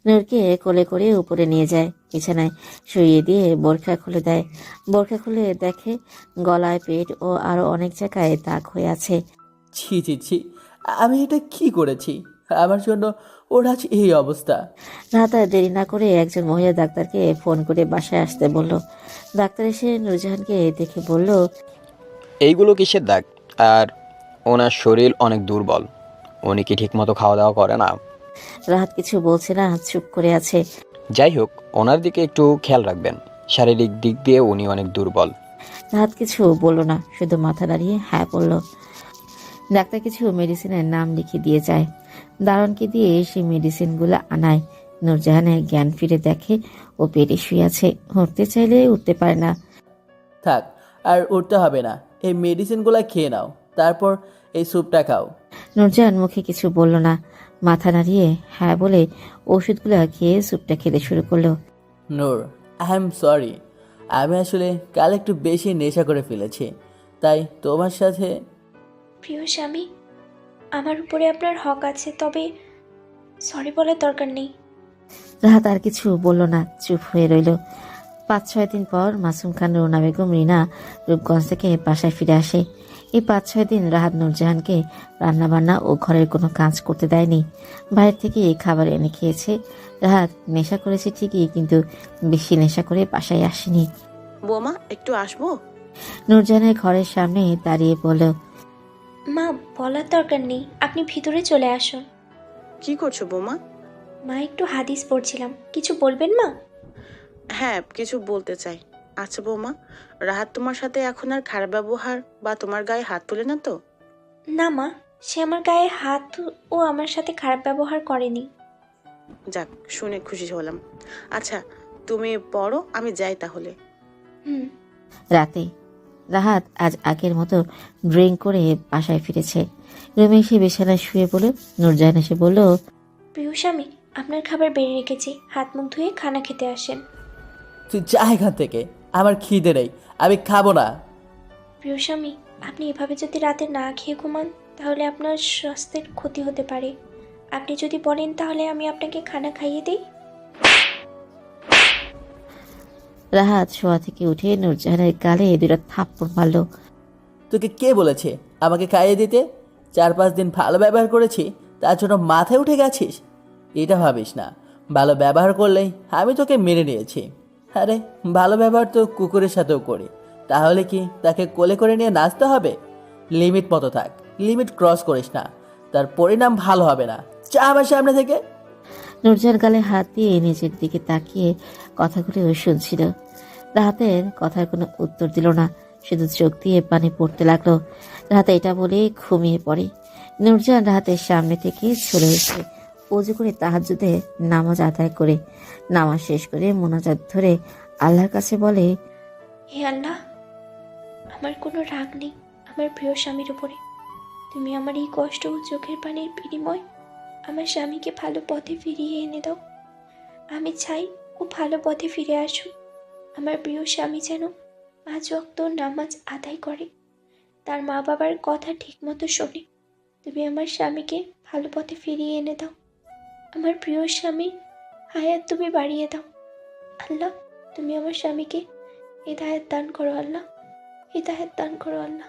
নূরকে কোলে করে উপরে নিয়ে যায়। বিছানায় শুইয়ে দিয়ে বোরখা খুলে দেয়। বোরখা খুলে দেখে গলায়, পেট ও আরো অনেক জায়গায় দাগ হয়ে আছে। ছি, আমি এটা কি করেছি? আমার জন্য ওর আজ এই অবস্থা। রাত আর দেরি না করে একজন মহিলা ডাক্তারকে ফোন করে বাসায় আসতে বলল। ডাক্তার এসে নূরজাহানকে দেখে বলল, এইগুলো কিসের দাগ? আর ওনার শরীর অনেক দুর্বল, উনি কি ঠিকমতো খাওয়া দাওয়া করে না? রাহাত কিছু বলছে না, চুপ করে আছে। যাই হোক, ওনার দিকে একটু খেয়াল রাখবেন, শারীরিক দিক দিয়ে উনি অনেক দুর্বল। রাহাত কিছু বলল না, শুধু মাথা নাড়িয়ে হ্যাঁ বলল। ডাক্তার কিছু মেডিসিনের নাম লিখে দিয়ে যায়। দারোয়ানকে দিয়ে সেই মেডিসিনগুলো আনায়। নূরজাহানের জ্ঞান ফিরে দেখে ও পেটে শুয়ে আছে, উঠতে চাইলে উঠতে পারে না। থাক, আর উঠতে হবে না, এই মেডিসিনগুলো খেয়ে নাও, তারপর এই স্যুপটা খাও। নূরজাহান মুখে কিছু বলল না, মাথা নাড়িয়ে হ্যাঁ বলে ওষুধগুলো খেয়ে স্যুপটা খেতে শুরু করলো। নূর, আই এম সরি, আমি আসলে কাল একটু বেশি নেশা করে ফেলেছি, তাই তোমার সাথে। প্রিয় স্বামী, আমার উপরে আপনার হক আছে, তবে সরি বলার দরকার নেই। রাহাত আর কিছু বলল না, চুপ হয়ে রইল। 5-6 দিন পর মাসুম খান, রুনা বেগম, রিনা রূপগঞ্জ থেকে বাসায় ফিরে আসে। এই 5-6 দিন রাহাত নূরজাহানকে রান্নাবান্না ও ঘরের কোনো কাজ করতে দেয়নি। বাইরে থেকে খাবার এনে খেয়েছে। রাহাত নেশা করেছে ঠিকই, কিন্তু বেশি নেশা করে বাসায় আসেনি। বৌমা, একটু আসবো? নূরজাহানের ঘরের সামনে দাঁড়িয়ে বলল, মা, বলার দরকার নেই, আপনি ভিতরে চলে আসুন। কি করছো বৌমা? মা, একটু হাদিস পড়ছিলাম, কিছু বলবেন মা? হ্যাঁ, কিছু বলতে চাই। আচ্ছা বৌমা, রাহাত তোমার সাথে এখন আর খারাপ ব্যবহার বা তোমার গায়ে হাত তুলে না তো? না মা, সে আমার গায়ে হাত ও আমার সাথে খারাপ ব্যবহার করেনি। যাক, শুনে খুশি হলাম। আচ্ছা, তুমি পড়ো, আমি যাই তাহলে। রাতে রাহাত আজ আগের মতো ড্রিঙ্ক করে বাসায় ফিরেছে। রুমে এসে বিছানায় শুয়ে বলে নূরজাহান এসে বলল, প্রিয় স্বামী, আপনার খাবার বেড়ে রেখেছি, হাত মুখ ধুয়ে খানা খেতে আসেন। তুই যা এখান থেকে, আমার খিদে নেই, আমি খাবো না। প্রিয় স্বামী, আপনি এভাবে যদি রাতে না খেয়ে ঘুমান, তাহলে আপনার স্বাস্থ্যের ক্ষতি হতে পারে। আপনি যদি বলেন তাহলে আমি আপনাকে খানা খাইয়ে দিই। রাহাত শোয়া থেকে উঠে নূরজাহানের গালে দুটো থাপ্পড় মারল। তোকে কে বলেছে আমাকে খাইয়ে দিতে? 4-5 দিন ভালো ব্যবহার করেছি, তার জন্য মাথায় উঠে গেছিস? এটা ভাবিস না, ভালো ব্যবহার করলেই আমি তোকে মেনে নিয়েছি। আরে ভালো ব্যবহার তো কুকুরের সাথেও করি, তাহলে কি তাকে কোলে করে নিয়ে নাচতে হবে? লিমিট মতো থাক, লিমিট ক্রস করিস না, তার পরিণাম ভালো হবে না। চা আমার সামনে থেকে। নূরজাহান গালে হাত দিয়ে নিজের দিকে তাকিয়ে কথাগুলো শুনছিল। রাহাতের কথার কোনো উত্তর দিল না, শুধু চোখ দিয়ে পানি পড়তে লাগলো। রাহাত এটা বলে ঘুমিয়ে পড়ে। নূরজাহান রাহাতের সামনে থেকে চলে এসে অজু করে তাহাজ্জুদে নামাজ আদায় করে নামাজ শেষ করে মোনাজাত ধরে আল্লাহর কাছে বলে, হে আল্লাহ, আমার কোনো রাগ নেই আমার প্রিয় স্বামীর উপরে। তুমি আমার এই কষ্ট ও চোখের পানির বিনিময় আমার স্বামীকে ভালো পথে ফিরিয়ে এনে দাও। আমি চাই ও ভালো পথে ফিরে আসুক। আমার প্রিয় স্বামী যেন 5 ওয়াক্ত নামাজ আদায় করে, তার মা বাবার কথা ঠিকমতো শোনে। তুমি আমার স্বামীকে ভালো পথে ফিরিয়ে এনে দাও। আমার প্রিয় স্বামী হায়াত তুমি বাড়িয়ে দাও। আল্লাহ, তুমি আমার স্বামীকে হিদায়াত দান করো আল্লাহ, হিদায়াত দান করো আল্লাহ।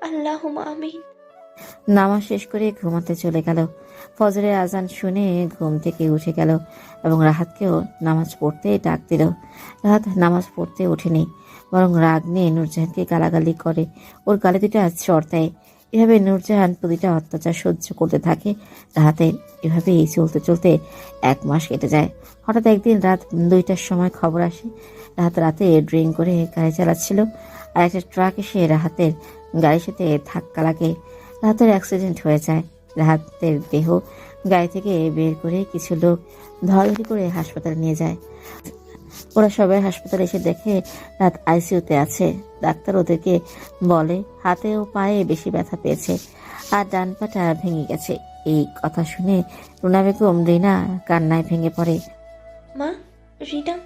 আল্লাহুম্মা আমিন। নামাজ শেষ করে ঘুমাতে চলে গেল। ফজরের আজান শুনে ঘুম থেকে উঠে গেল এবং রাহাতকেও নামাজ পড়তে ডাক দিল। রাহাত নামাজ পড়তে ওঠেনি, বরং রাগ নিয়ে নূরজাহানকে গালাগালি করে, ওর গালে দুটা চড় দেয়। এভাবে নূরজাহান প্রতিটা অত্যাচার সহ্য করতে থাকে রাহাতের। এভাবেই চলতে চলতে 1 মাস কেটে যায়। হঠাৎ একদিন রাত 2টার সময় খবর আসে রাহাত রাতে ড্রিঙ্ক করে গাড়ি চালাচ্ছিল, আর একটা ট্রাক এসে রাহাতের গাড়ির সাথে ধাক্কা লাগে। রাহাতের অ্যাক্সিডেন্ট হয়ে যায়। রাহাতের দেহ গাড়ি থেকে বের করে কিছু লোক ধরাধরি করে হাসপাতালে নিয়ে যায়। ওরা সবাই হাসপাতালে এসে দেখে রাত আইসিইউতে আছে। ডাক্তার ওদেরকে বলে হাতে ও পায়ে বেশি ব্যথা পেয়েছে আর ডান পাটা ভেঙে গেছে। এই কথা শুনে রুনা বেগম রিনা কান্নায় ভেঙে পড়ে। মা, রিনা,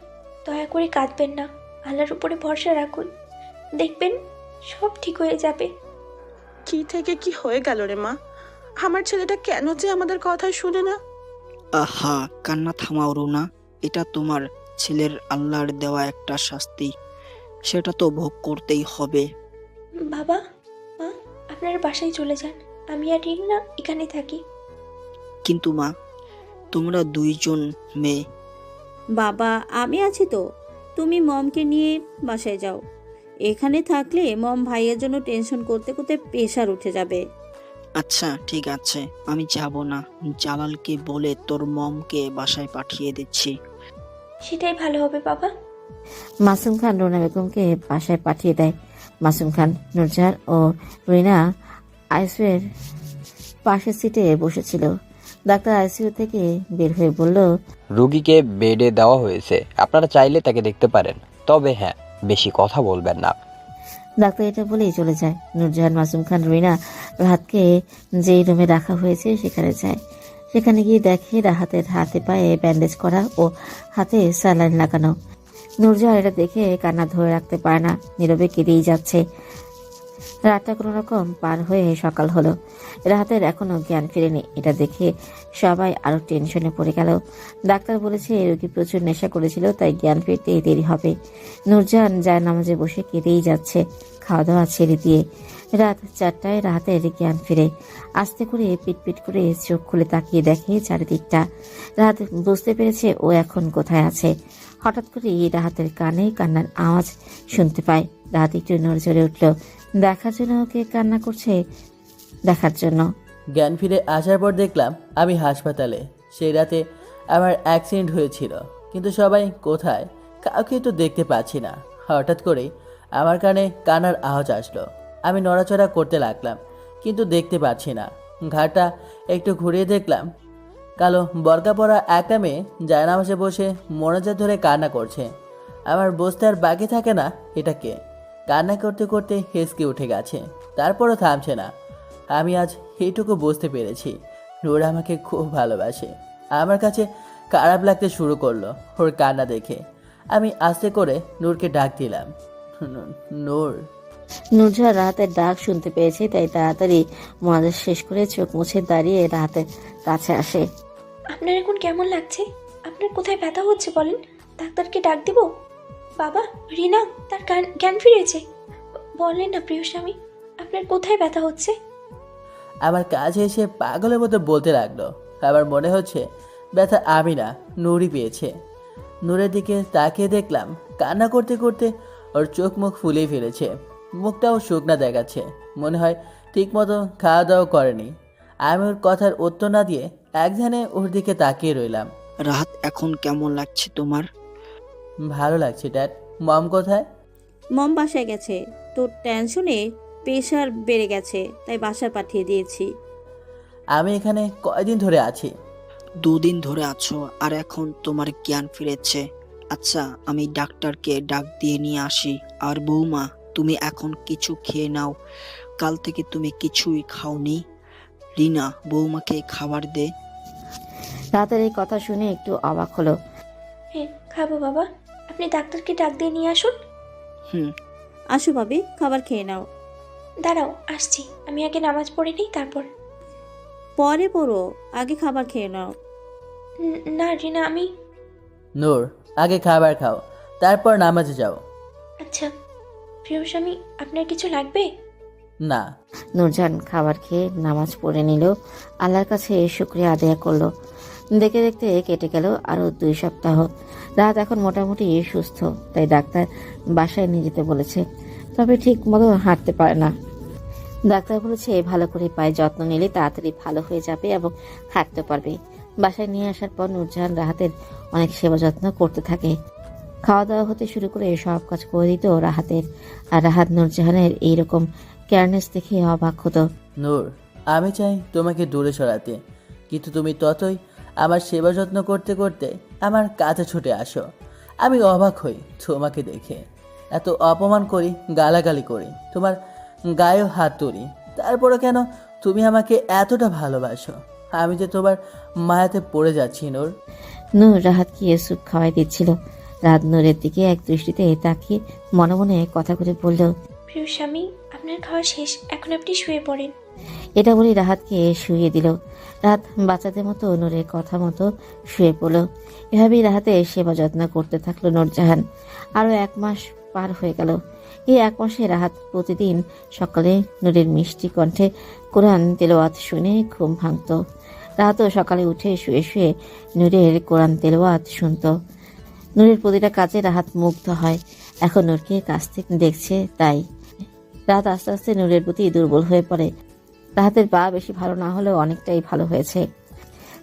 দয়া করে কাঁদবেন না, আল্লাহর উপরে ভরসা রাখুন, দেখবেন সব ঠিক হয়ে যাবে। কি থেকে কি হয়ে গেল রে মা? আমার ছেলেটা কেন যে আমাদের কথা শুনে না? আহা, কান্না থামাও রুনা। এটা তোমার ছেলের আল্লাহর দেওয়া একটা শাস্তি, সেটা তো ভোগ করতেই হবে। বাবা, মা, আপনারা বাসায় চলে যান, আমি আর রিনা এখানে থাকি। কিন্তু মা, তোমরা 2জন মেয়ে। বাবা, আমি আছি তো, তুমি মমকে নিয়ে বাসায় যাও। এখানে থাকলে মম ভাইয়ের জন্য টেনশন করতে করতে প্রেশার উঠে যাবে। আচ্ছা ঠিক আছে, আমি যাব না। জালালকে বলে তোর মমকে বাসায় পাঠিয়ে দিচ্ছি। সেটাই ভালো হবে বাবা। মাসুম খান রুনা বেগমকে বাসায় পাঠিয়ে দেয়। মাসুম খান, নূরজাহান ও রিনা আইসিইউর পাশের সিটে বসেছিল। ডাক্তার আইসিইউ থেকে বের হয়ে বলল, রুগীকে বেডে দেওয়া হয়েছে, আপনারা চাইলে তাকে দেখতে পারেন, তবে হ্যাঁ, বেশি কথা বলবেন না। ডাক্তার এটা বলেই চলে যায়। নূরজাহান, মাসুম খান, রিনা রাহাতকে যেই রুমে রাখা হয়েছে সেখানে যায়। সেখানে গিয়ে দেখে রাহাতের হাতে পায়ে ব্যান্ডেজ করা ও হাতে স্যালাইন লাগানো। নূরজাহান এটা দেখে কান্না ধরে রাখতে পারে না, নীরবে কেঁদেই যাচ্ছে। রাতটা কোনো রকম পার হয়ে সকাল হলো। রাহাতের এখনো জ্ঞান ফিরেনি। এটা দেখে সবাই আরো টেনশনে পড়ে গেল। ডাক্তার বলেছে রোগী প্রচুর নেশা করেছিল, তাই জ্ঞান ফিরতে দেরি হবে। নূরজাহান যায় নামাজে বসে কেঁদেই যাচ্ছে, খাওয়া দাওয়া ছেড়ে দিয়ে। রাত 4টায় রাহাতের জ্ঞান ফিরে। আস্তে করে পিটপিট করে চোখ খুলে তাকিয়ে দেখে চারিদিকটা। রাহাত বুঝতে পেরেছে ও এখন কোথায় আছে। হঠাৎ করে রাহাতের কানে কান্নার আওয়াজ শুনতে পায়। রাহাত একটু নড়ে উঠল, দেখার জন্য ওকে কান্না করছে দেখার জন্য। জ্ঞান ফিরে আসার পর দেখলাম আমি হাসপাতালে। সেই রাতে আমার অ্যাক্সিডেন্ট হয়েছিল, কিন্তু সবাই কোথায় কাউকে তো দেখতে পাচ্ছি না। হঠাৎ করেই আমার কানে কান্নার আওয়াজ আসলো। আমি নড়াচড়া করতে লাগলাম, কিন্তু দেখতে পাচ্ছি না। ঘাটটা একটু ঘুরিয়ে দেখলাম কালো বর্গা পরা একটা মেয়ে জায়নামাজে বসে মোনাজাত ধরে কান্না করছে। আমার বুঝতে আর বাকি থাকে না এটা কে। কান্না করতে করতে হেসকে উঠে গেছে, তারপরও থামছে না। আমি আজ এইটুকু বুঝতে পেরেছি, নূর আমাকে খুব ভালোবাসে। আমার কাছে খারাপ লাগতে শুরু করলো ওর কান্না দেখে। আমি আস্তে করে নূরকে ডাক দিলাম, নূর। নূরজাহান রাহাতের ডাক শুনতে পেয়েছে, তাই তাড়াতাড়ি মোনাজাত শেষ করে চোখ মুছে দাঁড়িয়ে রাহাতের কাছে আসে। আপনার এখন কেমন লাগছে? আপনার কোথায় ব্যথা হচ্ছে বলেন, ডাক্তারকে ডাক দিব? বাবা, রিনা তার জ্ঞান ফিরেছে। বলেন না প্রিয় স্বামী, আপনার কোথায় ব্যথা হচ্ছে? আমার কাছে এসে পাগলের মতো বলতে লাগলো। আমার মনে হচ্ছে ব্যথা আমি না, নূরই পেয়েছে। নূরের দিকে তাকিয়ে দেখলাম কান্না করতে করতে ওর চোখ মুখ ফুলিয়ে ফেলেছে, মুখটাও শুকনা দেখাচ্ছে। মনে হয় ঠিকমতো খাওয়া দাওয়া করেনি। আমি ওর কথার উত্তর না দিয়ে একধানে ওর দিকে তাকিয়ে রইলাম। রাহাত, এখন কেমন লাগছে তোমার? ভালো লাগছে ড্যাড। মম কোথায়? মম বাসায় গেছে, তোর টেনশনে প্রেশার বেড়ে গেছে, তাই বাসা পাঠিয়ে দিয়েছি। আমি এখানে কয়দিন ধরে আছি? 2 দিন ধরে আছো আর এখন তোমার জ্ঞান ফিরেছে। আচ্ছা, আমি ডাক্তারকে ডাক দিয়ে নিয়ে আসি। আর বৌমা, তুমি এখন কিছু খেয়ে নাও, কাল থেকে তুমি কিছুই খাওনি। রিনা, বৌমাকে খাবার দে। রাহাতের এই কথা শুনে একটু অবাক হলো। হ্যাঁ খাবো বাবা, আপনি ডাক্তারকে ডাক দিয়ে নিয়ে আসুন। হুম। আসো ভাবি, খাবার খেয়ে নাও। দাঁড়াও আসছি, আমি আগে নামাজ পড়ে নিই তারপর। পরে পড়ো, আগে খাবার খেয়ে নাও। না রিনা, আমি নূর, আগে খাবার খাও, তারপর নামাজে যাও। আচ্ছা প্রিয় স্বামী, আপনার কিছু লাগবে? না। নূরজাহান খাবার খেয়ে নামাজ পড়ে নিল, আল্লাহর কাছে শুকরিয়া আদায় করলো। দেখতে দেখতে কেটে গেল আরো 2 সপ্তাহ। রাত এখন মোটামুটি সুস্থ, তাই ডাক্তার বাসায় নিয়ে যেতে বলেছে। তবে ঠিক মতো হাঁটতে পারে না। ডাক্তার বলেছে ভালো করে পায়ে যত্ন নিলে তাড়াতাড়ি ভালো হয়ে যাবে এবং হাঁটতে পারবে। বাসায় নিয়ে আসার পর নূরজাহান রাহাতের অনেক সেবা যত্ন করতে থাকে। খাওয়া দাওয়া হতে শুরু করে সব কাজ করে দিত রাহাতের। আর রাহাত নূরজাহানের এইরকম কেয়ারনেস দেখে অবাক হতো। নূর, আমি চাই তোমাকে দূরে সরাতে, কিন্তু তুমি ততই আমার সেবা যত্ন করতে করতে আমার কাছে ছুটে আসো। আমি অবাক হই তোমাকে দেখে। এত অপমান করি, গালাগালি করি, তোমার গায়েও হাত তুলি, তারপরে কেন তুমি আমাকে এতটা ভালোবাসো? আমি যে তোমার মায়াতে পড়ে যাচ্ছি নূর। নূর রাহাতকে স্যুপ খাওয়াই দিচ্ছিল। রাত নূরের দিকে এক দৃষ্টিতে তাকিয়ে মনে মনে কথা করে বলল, প্রিয় স্বামী, আপনার খাওয়া শেষ, এখন আপনি শুয়ে পড়েন। এটা বলে রাহাতকে শুইয়ে দিল। রাত বাচ্চাদের মতো নূরের কথা মতো শুয়ে পড়ল। এভাবেই রাহাতের সেবা যত্ন করতে থাকলো নূরজাহান। আরো 1 মাস পার হয়ে গেল। এই 1 মাসে রাহাত প্রতিদিন সকালে নূরের মিষ্টি কণ্ঠে কোরআন তেলাওয়াত শুনে ঘুম ভাঙত। রাহাতও সকালে উঠে শুয়ে শুয়ে নূরের কোরআন তেলাওয়াত শুনত। নূরের প্রতিটা কাজে রাহাত মুগ্ধ হয়। এখন নূরকে কাছ থেকে দেখছে তাই। রাহাত আস্তে আস্তে নূরের প্রতি দুর্বল হয়ে পড়ে। রাহাতের পা বেশি ভালো না হলেও অনেকটাই ভালো হয়েছে।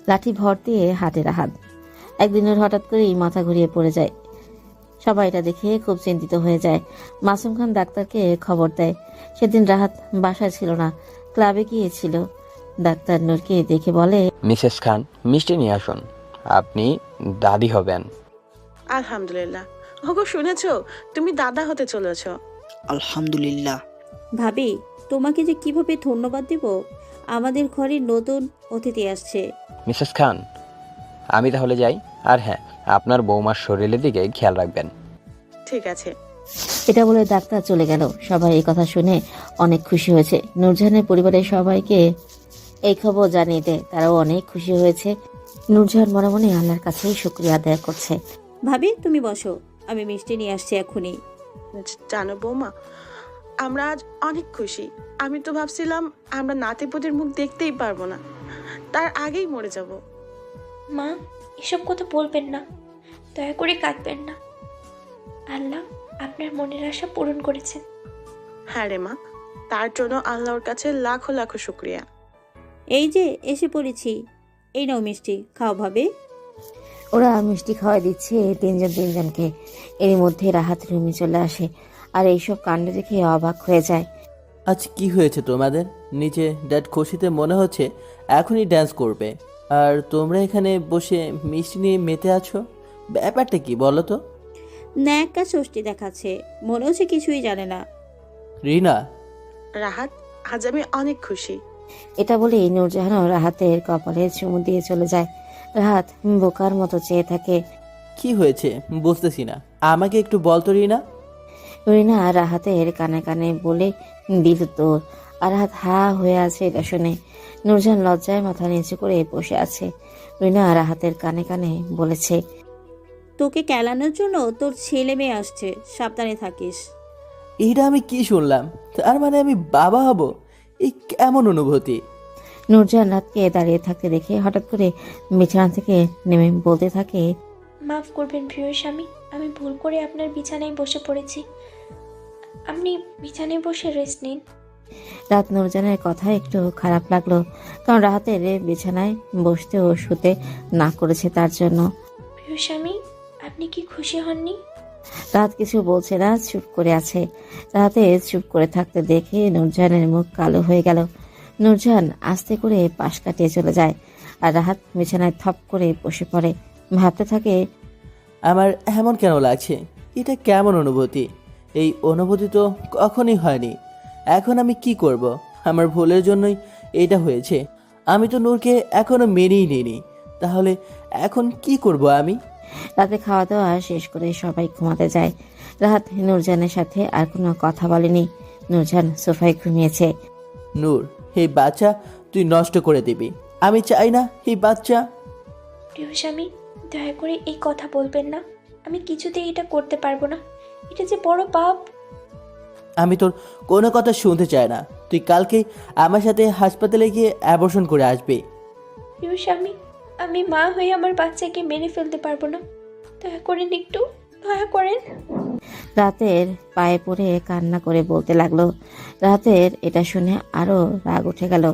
লাঠি ভর দিয়ে হাঁটে রাহাত। একদিন ওর হঠাৎ করেই মাথা ঘুরিয়ে পড়ে যায়। সবাই এটা দেখে খুব চিন্তিত হয়ে যায়। মাসুম খান ডাক্তারকে খবর দেয়। সেদিন রাহাত বাসায় ছিল না, ক্লাবে গিয়েছিল। ডাক্তার নূরকে দেখে বলে, মিসেস খান, মিষ্টি নিয়ে আসুন, আপনি দাদি হবেন। আলহামদুলিল্লাহ। ওগো শুনেছো, তুমি দাদা হতে চলেছ। আলহামদুলিল্লাহ। ভাবি, তোমাকে যে কিভাবে ধন্যবাদ দিব। আমাদের ঘরে নতুন অতিথি আসছে। মিসেস খান, আমি তাহলে যাই। আর হ্যাঁ, আপনার বৌমার শরীরের দিকে খেয়াল রাখবেন। ঠিক আছে। এটা বলে ডাক্তার চলে গেল। সবাই এই কথা শুনে অনেক খুশি হয়েছে। নূরজাহানের পরিবারের সবাইকে এই খবর জানিয়ে দেয়, তারাও অনেক খুশি হয়েছে। নূরজাহান মনে মনে আল্লাহর কাছে শুকরিয়া আদায় করছে। ভাবি, তুমি বসো, আমি মিষ্টি নিয়ে আসছি এখনই। জানো বৌমা, আমরা আজ অনেক খুশি। আমি তো ভাবছিলাম আমরা নাতিপুতির মুখ দেখতেই পারবো না, তার আগেই মরে যাব। মা, এসব কথা বলবেন না, দয়া করে কাঁদবেন না। আল্লাহ আপনার মনের আশা পূরণ করেছেন। হ্যাঁ রে মা, তার জন্য আল্লাহর কাছে লাখো লাখো শুক্রিয়া। এই যে এসে পড়েছি, এই নাও মিষ্টি, খাও ভাবি। ওরা মিষ্টি খাওয়াই দিচ্ছে 3জনকে। এর মধ্যে রাহাত রুমে চলে আসে আর এইসব কাণ্ড দেখে অবাক হয়ে যায়। আজ কি হয়েছে তোমাদের? নিচে ড্যাড খুশিতে মনে হচ্ছে এখনই ড্যান্স করবে, আর তোমরা এখানে বসে মিষ্টি নিয়ে মেতে আছো। ব্যাপারটা কি বলো তো? ন্যাকা ষষ্ঠী দেখাচ্ছে, মনে হচ্ছে কিছুই জানে না। রিনা, রাহাত, আজ আমি অনেক খুশি। এটা বলে নূরজাহানও রাহাতের কপালে চুমু দিয়ে চলে যায়। রাহাত বোকার মতো চেয়ে থাকে। কি হয়েছে বুঝতেছি না, আমাকে একটু বল তো রিনা। রিনা রাহাতের কানে কানে বলে দিল তো। আর রাহাত হা হয়ে আছে এটা শুনে। নূরজাহান লজ্জায় মাথা নিচু করে বসে আছে। রিনা রাহাতের কানে কানে বলেছে, তোকে কেলানোর জন্য তোর ছেলে মেয়ে আসছে, সাবধানে থাকিস। এটা আমি কি শুনলাম? তার মানে আমি বাবা হব? এই কেমন অনুভূতি? নূরজাহান রাতকে দাঁড়িয়ে থাকতে দেখে হঠাৎ করে বিছানা থেকে নেমে বলতে থাকে, মাফ করবেন প্রিয় স্বামী, আমি ভুল করে আপনার বিছানায় বসে পড়েছি। আপনি বিছানায় বসে রেস্ট নিন। রাত নূরজাহানের কথা একটু খারাপ লাগলো, কারণ রাহাতের বিছানায় বসতে ও শুতে না করেছে তার জন্য। প্রিয় স্বামী, আপনি কি খুশি হননি? রাত কিছু বলছে না, চুপ করে আছে। রাতে চুপ করে থাকতে দেখে নূরজাহানের মুখ কালো হয়ে গেল। নূরজাহান আস্তে করে পাশ কাটিয়ে চলে যায়, আর রাহাত বিছানায় থপ করে বসে পড়ে। ভাবতে থাকে, আমার এমন কেন লাগছে? এটা কেমন অনুভূতি? এই অনুভূতি তো কখনই হয়নি। এখন আমি কি করব? আমার ভুলের জন্যই এটা হয়েছে। আমি তো নূরকে এখনো মেনেই নিইনি। তাহলে এখন কি করব আমি? রাতে খাওয়া দাওয়া শেষ করে সবাই ঘুমাতে যায়। রাহাত নূরজাহানের সাথে আর কোনো কথা বলেনি। নূরজাহান সোফায় ঘুমিয়েছে। নূর, এই বাচ্চা তুই নষ্ট করে দিবি। আমি চাই না এই বাচ্চা। প্রিয় স্বামী, দয়া করে এই কথা বলবেন না। আমি কিছুতেই এটা করতে পারবো না। এটা যে বড় পাপ। আমি তোর কোনো কথা শুনতে চাই না। তুই কালকেই আমার সাথে হাসপাতালে গিয়ে অ্যাবর্শন করে আসবি। প্রিয় স্বামী, আমি মা হয়ে আমার বাচ্চাকে মেরে ফেলতে পারবো না। দয়া করেন, একটু দয়া করেন। রাতের পায়ে পড়ে কান্না করে বলতে লাগলো। রাতের এটা শুনে আরো রাগ উঠে গেল।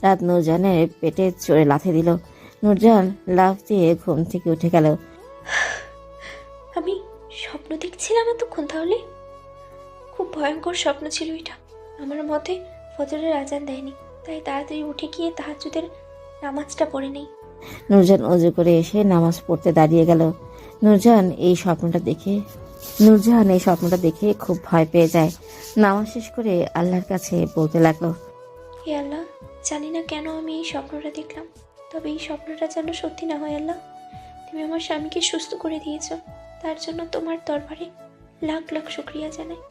রাত নূরজাহানের পেটে চড়ে লাথি দিল। নূরজাহান লাফ দিয়ে ঘুম থেকে উঠে গেল। আমি স্বপ্ন দেখছিলাম এতক্ষণ? তাহলে খুব ভয়ঙ্কর স্বপ্ন ছিল এটা। আমার মতে ফজরের আজান দেয়নি, তাই তাড়াতাড়ি উঠে গিয়ে তাহাজ্জুদের নামাজটা পড়ে নেই। নূরজাহান অজু করে এসে নামাজ পড়তে দাঁড়িয়ে গেল। নূরজাহান এই স্বপ্নটা দেখে খুব ভয় পেয়ে যায়। নামাজ শেষ করে আল্লাহর কাছে বলতে লাগলো, হে আল্লাহ, জানি না কেন আমি এই স্বপ্নটা দেখলাম, তবে এই স্বপ্নটা যেন সত্যি না হয়। আল্লাহ, তুমি আমার স্বামীকে সুস্থ করে দিয়েছো, তার জন্য তোমার দরবারে লাখ লাখ শুক্রিয়া জানাই।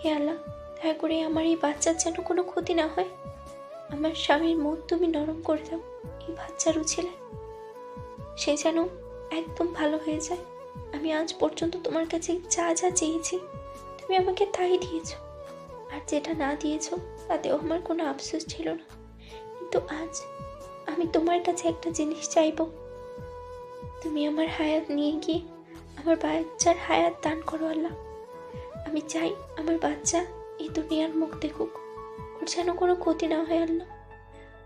হে আল্লাহ, দয়া করে আমার এই বাচ্চার যেন কোনো ক্ষতি না হয়। আমার স্বামীর মন তুমি নরম করে দাও এই বাচ্চার উছিলে, সে যেন একদম ভালো হয়ে যায়। আমি আজ পর্যন্ত তোমার কাছে যা যা চেয়েছি তুমি আমাকে তাই দিয়েছো, আর যেটা না দিয়েছো তাতেও আমার কোনো আফসোস ছিল না। কিন্তু আজ আমি তোমার কাছে একটা জিনিস চাইবো। তুমি আমার হায়াত নিয়ে গিয়ে আমার বাচ্চার হায়াত দান করো আল্লাহ। আমি চাই আমার বাচ্চা এই দুনিয়ার মুখ দেখুক, ওর যেন কোনো ক্ষতি না হয় আল্লাহ,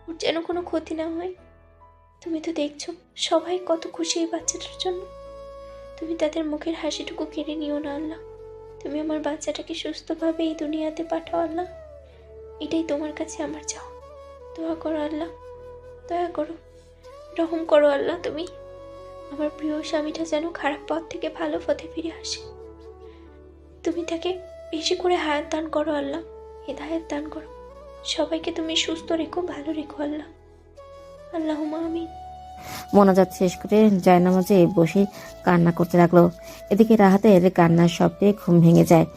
ওর যেন কোনো ক্ষতি না হয়। তুমি তো দেখছো সবাই কত খুশি এই বাচ্চাটার জন্য। তুমি তাদের মুখের হাসিটুকু কেড়ে নিও না আল্লাহ। তুমি আমার বাচ্চাটাকে সুস্থভাবে এই দুনিয়াতে পাঠাও আল্লাহ। এটাই তোমার কাছে আমার চাও। দোয়া করো আল্লাহ, দয়া করো, রহম করো আল্লাহ। তুমি আমার প্রিয় স্বামীটা যেন খারাপ পথ থেকে ভালো পথে ফিরে আসে। তুমি তাকে বেশি করে হায়াত দান করো আল্লাহ, হিদায়াত দান করো। সবাইকে তুমি সুস্থ রেখো, ভালো রেখো আল্লাহ। আল্লাহুম্মা আমিন। মোনাজাত শেষ করে জায়নামাজে বসে কান্না করতে লাগলো। এদিকে রাহাতের কান্নার শব্দে ঘুম ভেঙে যায়।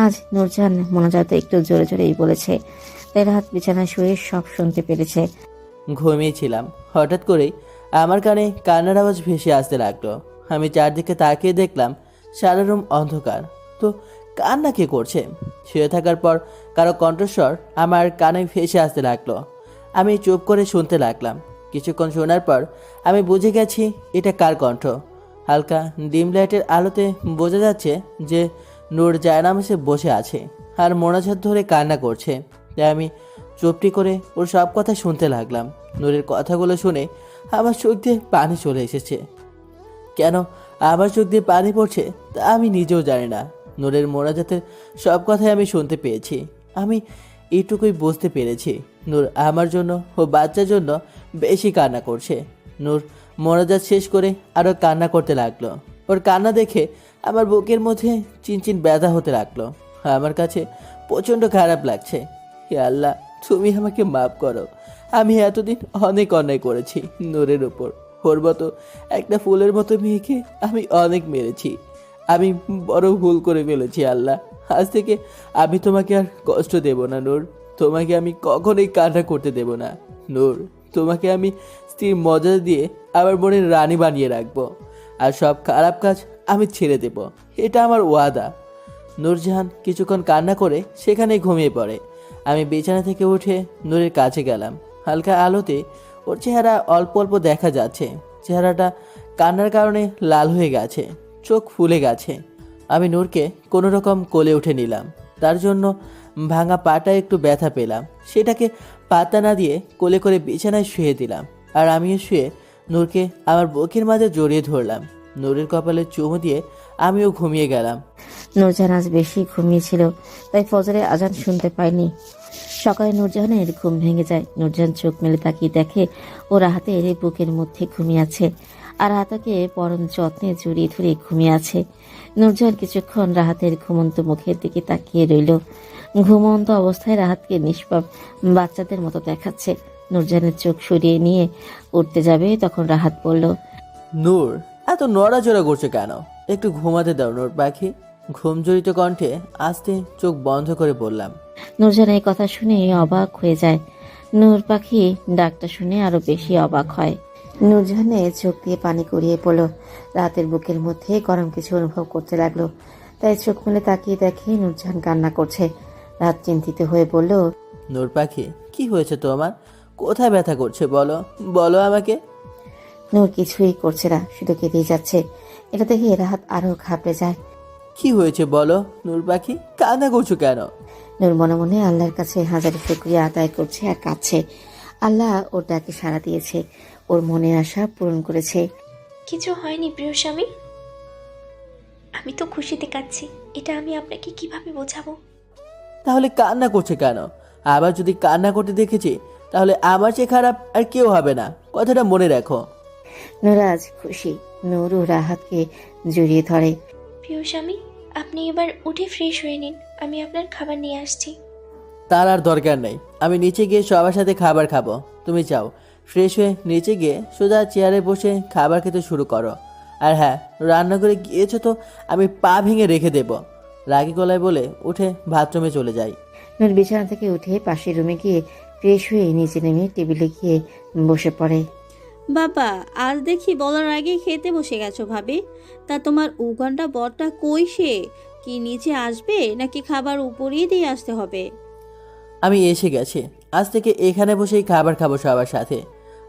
আজ নূরজাহান মোনাজাতে একটু জোরে জোরেই বলেছে, তাই রাহাত বিছানায় শুয়ে সব শুনতে পেরেছে। ঘুমিয়েছিলাম, হঠাৎ করেই আমার কানে কান্নার আওয়াজ ভেসে আসতে লাগলো। আমি চারদিকে তাকিয়ে দেখলাম সারা রুম অন্ধকার। তো কান্না কে করছে? শুয়ে থাকার পর কারো কণ্ঠস্বর আমার কানে ভেসে আসতে লাগলো। আমি চুপ করে শুনতে লাগলাম। কিছুক্ষণ শোনার পর আমি বুঝে গেছি এটা কার কণ্ঠ। হালকা ডিম লাইটের আলোতে বোঝা যাচ্ছে যে নূর জায়নামাজে বসে আছে আর মোনাজাত ধরে কান্না করছে। তাই আমি চুপটি করে ওর সব কথা শুনতে লাগলাম। নূরের কথাগুলো শুনে আমার চোখ দিয়ে পানি চলে এসেছে। কেন আমার চোখ দিয়ে পানি পড়ছে তা আমি নিজেও জানি না। নূরের মোনাজাতের সব কথাই আমি শুনতে পেয়েছি। আমি এইটুকুই বুঝতে পেরেছি নূর আমার জন্য ও বাচ্চার জন্য বেশি কান্না করছে। নূর মোনাজাত শেষ করে আরও কান্না করতে লাগলো। ওর কান্না দেখে আমার বুকের মধ্যে চিনচিন ব্যথা হতে লাগলো। আমার কাছে প্রচণ্ড খারাপ লাগছে। হে আল্লাহ, তুমি আমাকে মাফ করো। আমি এতদিন অনেক অন্যায় করেছি নূরের উপর। ওর মতো একটা ফুলের মতো মেয়েকে আমি অনেক মেরেছি। আমি বড় ভুল করে ফেলেছি আল্লাহ। আজ থেকে আমি তোমাকে আর কষ্ট দেব না নূর। তোমাকে আমি কখনোই কান্না করতে দেব না নূর। তোমাকে আমি স্ত্রীর মজা দিয়ে আমার মনের রানী বানিয়ে রাখবো, আর সব খারাপ কাজ আমি ছেড়ে দেব, এটা আমার ওয়াদা। নূরজাহান কিছুক্ষণ কান্না করে সেখানেই ঘুমিয়ে পড়ে। আমি বিছানা থেকে উঠে নূরের কাছে গেলাম। হালকা আলোতে ওর চেহারা অল্প অল্প দেখা যাচ্ছে। চেহারাটা কান্নার কারণে লাল হয়ে গেছে, চোখ ফুলে গেছে। আমি নূরকে কোনো রকম কোলে উঠে নিলাম। তার জন্য ভাঙা পাটা একটু ব্যথা পেলাম, সেটাকে পাতা না দিয়ে কোলে করে বিছানায় শুয়ে দিলাম। আর আমিও শুয়ে নূরকে আমার বুকের মাঝে জড়িয়ে ধরলাম। নূরের কপালে চুমু দিয়ে আমিও ঘুমিয়ে গেলাম। নূরজাহান আজ বেশি ঘুমিয়েছিল, তাই ফজরের আজান শুনতে পায়নি। সকালে নূরজাহানের ঘুম ভেঙে যায়। নূরজাহান চোখ মেলে তাকিয়ে দেখে ও রাহাতের বুকের মধ্যে ঘুমিয়ে আছে, আর রাহাতকে পরম যত্নে জড়িয়ে ধরে ঘুমিয়ে আছে। নূরজাহান কিছুক্ষণ রাহাতের ঘুমন্ত মুখের দিকে তাকিয়ে রইল। ঘুমন্ত অবস্থায় রাহাতকে নিষ্পাপ বাচ্চাদের মতো দেখাচ্ছে। নূরজাহানের চোখ সরিয়ে নিয়ে উঠতে যাবে, তখন রাহাত বলল, নূর, এত নড়াচড়া করছে কেন? একটু ঘুমাতে দাও নূর পাখি। ঘুম জড়িত কণ্ঠে আস্তে চোখ বন্ধ করে বললাম। নূরজাহান এই কথা শুনে অবাক হয়ে যায়। নূর পাখি ডাকটা শুনে আরো বেশি অবাক হয়। নূরজাহানের চোখ দিয়ে পানি গড়িয়ে পড়ল। রাতের বুকের মধ্যে গরম কিছু অনুভব করতে লাগলো, তাই চোখ মেলে তাকিয়ে দেখে নূরজাহান কান্না করছে। রাত চিন্তিত হয়ে বলল, নূর পাখি, কি হয়েছে তোমার? কোথায় ব্যথা করছে বলো, বলো আমাকে। নূর কিছুই করছে না, শুধু কেঁদেই যাচ্ছে। এটা দেখে রাহাত আরো ঘাবড়ে যায়। কি হয়েছে বলো নূর পাখি, কান্না করছো কেন? নূর মনে মনে আল্লাহর কাছে হাজার শুকরিয়া আদায় করছে আর কাঁদছে। আল্লাহ ওর ডাকে সাড়া দিয়েছে, ওর মনের আশা পূরণ করেছে। কিছু হয়নি প্রিয় স্বামী, আমি তো খুশিতে কাচ্ছি। এটা আমি আপনাকে কিভাবে বোঝাবো? তাহলে কান্না করছে কেন? আবার যদি কান্না করতে দেখেছি, তাহলে আমার চেয়ে খারাপ আর কেউ হবে না, কথাটা মনে রাখো। নূর আজ খুশি। নূর ও রাহাতকে জড়িয়ে ধরে। প্রিয় স্বামী, আপনি এবার উঠে ফ্রেশ হয়ে নিন, আমি আপনার খাবার নিয়ে আসছি। তার আর দরকার নেই, আমি নিচে গিয়ে সবার সাথে খাবার খাবো। তুমি যাও, ফ্রেশ হয়ে নিচে গিয়ে সোজা চেয়ারে বসে খাবার খেতে শুরু করো। আর হ্যাঁ, রান্নাঘরে গিয়েছো তো আমি পা ভেঙে রেখে দেব। রাগী গলায় বলে উঠে বাথরুমে চলে যাই। নূর বিছানা থেকে উঠে পাশের রুমে গিয়ে ফ্রেশ হয়ে নিচে নেমে টেবিলে গিয়ে বসে পড়ে। বাবা, আজ দেখি বলার আগে খেতে বসে গেছো ভাবি। তা তোমার উগানটা বরটা কই সে? কি নিচে আসবে নাকি খাবার উপরেই দিয়ে আসতে হবে? আমি এসে গেছি, আজ থেকে এখানে বসেই খাবার খাবো সবার সাথে।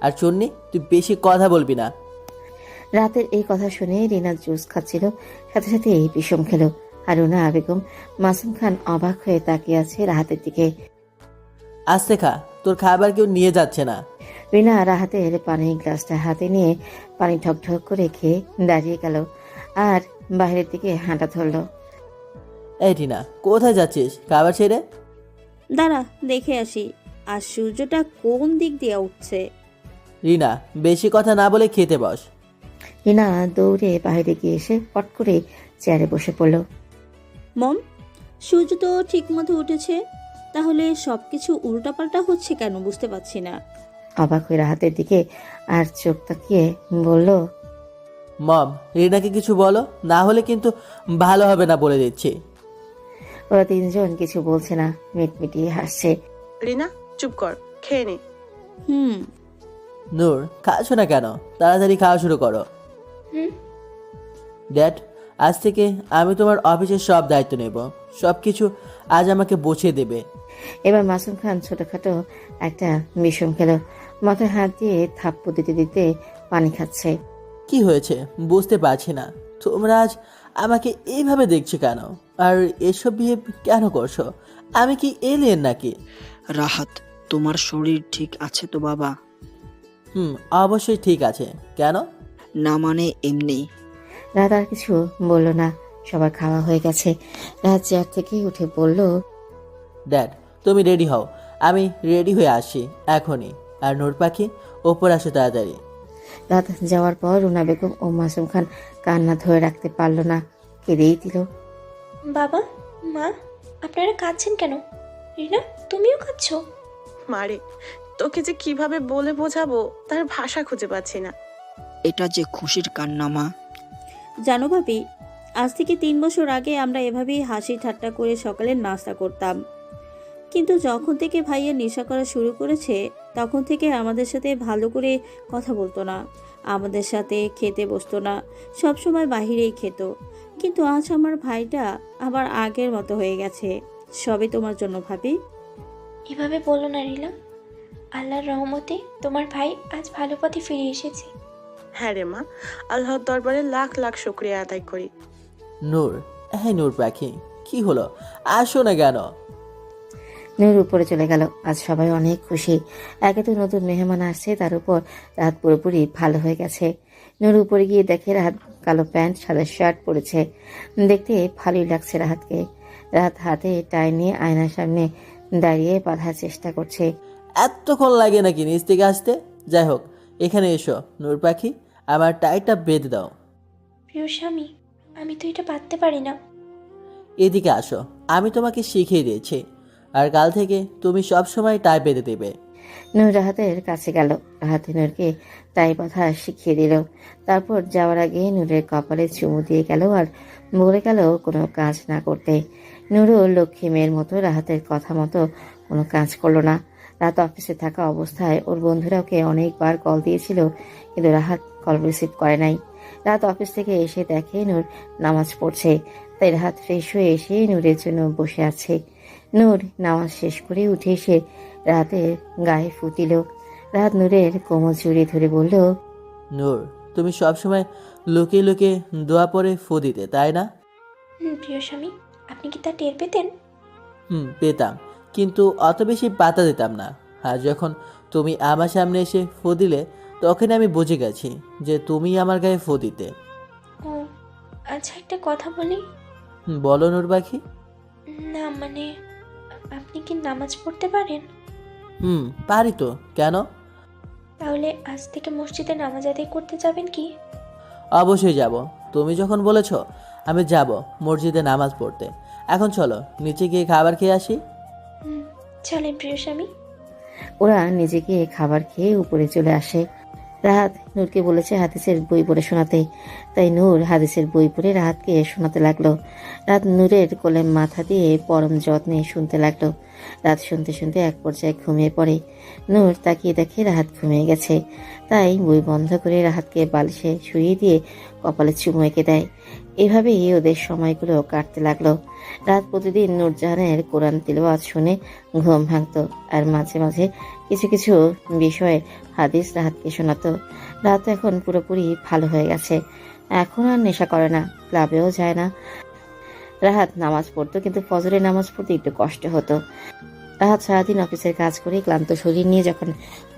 আর চুন্নি, তুই বেশি কথা বলবি না। রাতের এই কথা শুনে রিনা জুস খাচ্ছিল, সাথে সাথে এই বিষম খেলো। আর রুনা বেগম মাসুম খান অবাক হয়ে তাকিয়ে আছে রাহাতের দিকে। আস্তে খা, তোর খাবার কেউ নিয়ে যাচ্ছে না। রিনা রাহাতের পানির গ্লাসটা হাতে নিয়ে পানি ঠক ঠক করে খেয়ে দাঁড়িয়ে গেল আর বাইরের দিকে হাঁটা ধরল। এই টিনা, কোথায় যাচ্ছিস খাবার ছেড়ে? দাঁড়া দেখে আসি, আর সূর্যটা কোন দিক দিয়ে উঠছে। রিনা, বেশি কথা না বলে খেতে বস। রিনা দৌড়ে বাইরে গিয়ে এসে পট করে চেয়ারে বসে পড়ল। মম, সূর্য তো ঠিক মতো উঠেছে, তাহলে সবকিছু উল্টাপাল্টা হচ্ছে কেন বুঝতে পারছি না। অবাক হয়ে রাহাতের দিকে আর চোখ তাকিয়ে বলল, মম, রিনাকে কিছু বলো, না হলে কিন্তু ভালো হবে না বলে দিচ্ছি। ওরা তিনজন কিছু বলছে না, মিটমিটিয়ে হাসছে। রিনা, চুপ কর, খেয়ে নে। হুম। নূর, খাচ্ছ না কেন? তাড়াতাড়ি খাওয়া শুরু করো। হুম। ড্যাড, আজ থেকে আমি তোমার অফিসের সব দায়িত্ব নেব। সব কিছু আজ আমাকে বুঝিয়ে দেবে। এবার মাসুম খান ছোটখাটো একটা বিষম খেলো, মাথায় হাত দিয়ে থাপ্পড় দিতে দিতে পানি খাচ্ছে। কি হয়েছে বুঝতে পারছি না, তোমরা আজ আমাকে এইভাবে দেখছো কেন? আর এসব বিহেভ কেন করছো? আমি কি এলিয়েন নাকি? রাহাত, তোমার শরীর ঠিক আছে তো বাবা? অবশ্যই ঠিক আছে। কেন? না মানে এমনি। রাত আর কিছু বলল না, সবার খাওয়া হয়ে গেছে। রাত চেয়ার থেকে উঠে বলল, ড্যাড, তুমি রেডি হও, আমি রেডি হয়ে আসছি এখনই। আর নূর পাখি, ওপর আসো তাড়াতাড়ি। রাত যাওয়ার পর রুনা বেগম ও মাসুম খান কান্না ধরে রাখতে পারল না, কেঁদেই দিল। বাবা, মা, আপনারা কাঁদছেন কেন? রিনা, তুমিও কাঁদছো? মারে, তোকে যে কিভাবে বলে বোঝাবো তার ভাষা খুঁজে পাচ্ছি না। এটা যে খুশির কান্না মা। জানো ভাবি, আজ থেকে 3 বছর আগে আমরা এভাবেই হাসি ঠাট্টা করে সকালের নাস্তা করতাম, কিন্তু যখন থেকে ভাইয়া নেশা করা শুরু করেছে তখন থেকে আমাদের সাথে ভালো করে কথা বলতো না, আমাদের সাথে খেতে বসতো না, সব সময় বাহিরেই খেত। কিন্তু আজ আমার ভাইটা আবার আগের মতো হয়ে গেছে। সবই তোমার জন্য ভাবি। এভাবে বলো না রিলা। আল্লাহর রহমতে তোমার ভাই আজ ভালো পথে ফিরে এসেছে। হ্যাঁ রে মা, আল্লাহর দরবারে লাখ লাখ শুক্রিয়া আদায় করি। নূর, হ্যাঁ নূর পাখি, কি হলো, আসো না কেন? নূর উপরে চলে গেল। আজ সবাই অনেক খুশি। একে তো নতুন মেহমান আসছে, তার উপর রাত পুরোপুরি ভালো হয়ে গেছে। নূর উপরে গিয়ে দেখে রাহাত কালো প্যান্ট সাদা শার্ট পরেছে। দেখতে ভালোই লাগছে রাহাতকে। রাহাত হাতে টাই নিয়ে আয়নার সামনে দাঁড়িয়ে বাঁধার চেষ্টা করছে। এতক্ষণ লাগে নাকি নিচ থেকে আসতে? যাই হোক, এখানে এসো নূর পাখি, আমার টাইটা বেঁধে দাও। প্রিয় স্বামী, আমি তো এটা পারতে পারি না। এদিকে আসো, আমি তোমাকে শিখিয়ে দিয়েছি, আর কাল থেকে তুমি সব সময় টাই বেঁধে দেবে। নূর রাহাতের কাছে গেল। রাহাত নূরকে তাই কথা শিখিয়ে দিল। তারপর যাওয়ার আগে নূরের কপালে চুমু দিয়ে গেল আর বলে গেল কোনো কাজ না করতে। নূরও লক্ষ্মী মেয়ের মতো রাহাতের কথা মতো কোনো কাজ করলো না। রাত অফিসে থাকা অবস্থায় ওর বন্ধুরা ওকে অনেকবার কল দিয়েছিল, কিন্তু রাহাত কল রিসিভ করে নাই। রাত অফিস থেকে এসে দেখে নূর নামাজ পড়ছে, তাই রাহাত ফ্রেশ হয়ে এসে নূরের জন্য বসে আছে। নূর নামাজ শেষ করে উঠে এসে রাতের গায়ে ফু দিল। রাত নূরের কোমর জড়িয়ে ধরে বলল, নূর, তুমি সবসময় লুকিয়ে লুকিয়ে দোয়া পরে ফু দিতে, তাই না? প্রিয় স্বামী, আপনি কি তা টের পেতেন? পেতাম, কিন্তু অত বেশি পাতা দিতাম না। আর যখন তুমি আমার সামনে এসে ফু দিলে, তখন আমি বুঝে গেছি যে তুমি আমার গায়ে ফু দিতে। ও আচ্ছা, একটা কথা বলি। বলো নূর পাখি। না মানে, আপনি কি নামাজ পড়তে পারেন? পারি তো, কেন? তাহলে আজ থেকে মসজিদে নামাজ আদায় করতে যাবেন কি? অবশ্যই যাব, তুমি যখন বলেছ আমি যাব মসজিদে নামাজ পড়তে। এখন চলো নিচে গিয়ে খাবার খেয়ে আসি। চলেন প্রিয় স্বামী। ওরা নিজেকে খাবার খেয়ে উপরে চলে আসে। রাহাত নূরকে বলেছে হাদিসের বই পড়ে শোনাতে, তাই নূর হাদিসের বই পড়ে রাহাতকে শোনাতে লাগলো। রাত নূরের কোলে মাথা দিয়ে পরম যত্নে শুনতে লাগলো। রাত শুনতে শুনতে এক পর্যায়ে ঘুমিয়ে পড়ে। নূর তাকিয়ে দেখে রাহাত ঘুমিয়ে গেছে, তাই বই বন্ধ করে রাহাতকে বালিশে শুইয়ে দিয়ে কপালে চুমু এঁকে দেয়। এভাবেই ওদের সময়গুলো কাটতে লাগলো। রাত প্রতিদিন নূরজাহানের কোরআন তিলাওয়াত শুনে ঘুম ভাঙতো, আর মাঝে মাঝে কিছু কিছু বিষয়ে হাদিস রাহাতকে শোনাতো। রাত এখন পুরোপুরি ভালো হয়ে গেছে, এখন আর নেশা করে না, ক্লাবেও যায় না। রাহাত নামাজ পড়তো, কিন্তু ফজরের নামাজ পড়তে একটু কষ্ট হতো। রাহাত সারাদিন অফিসের কাজ করে ক্লান্ত শরীর নিয়ে যখন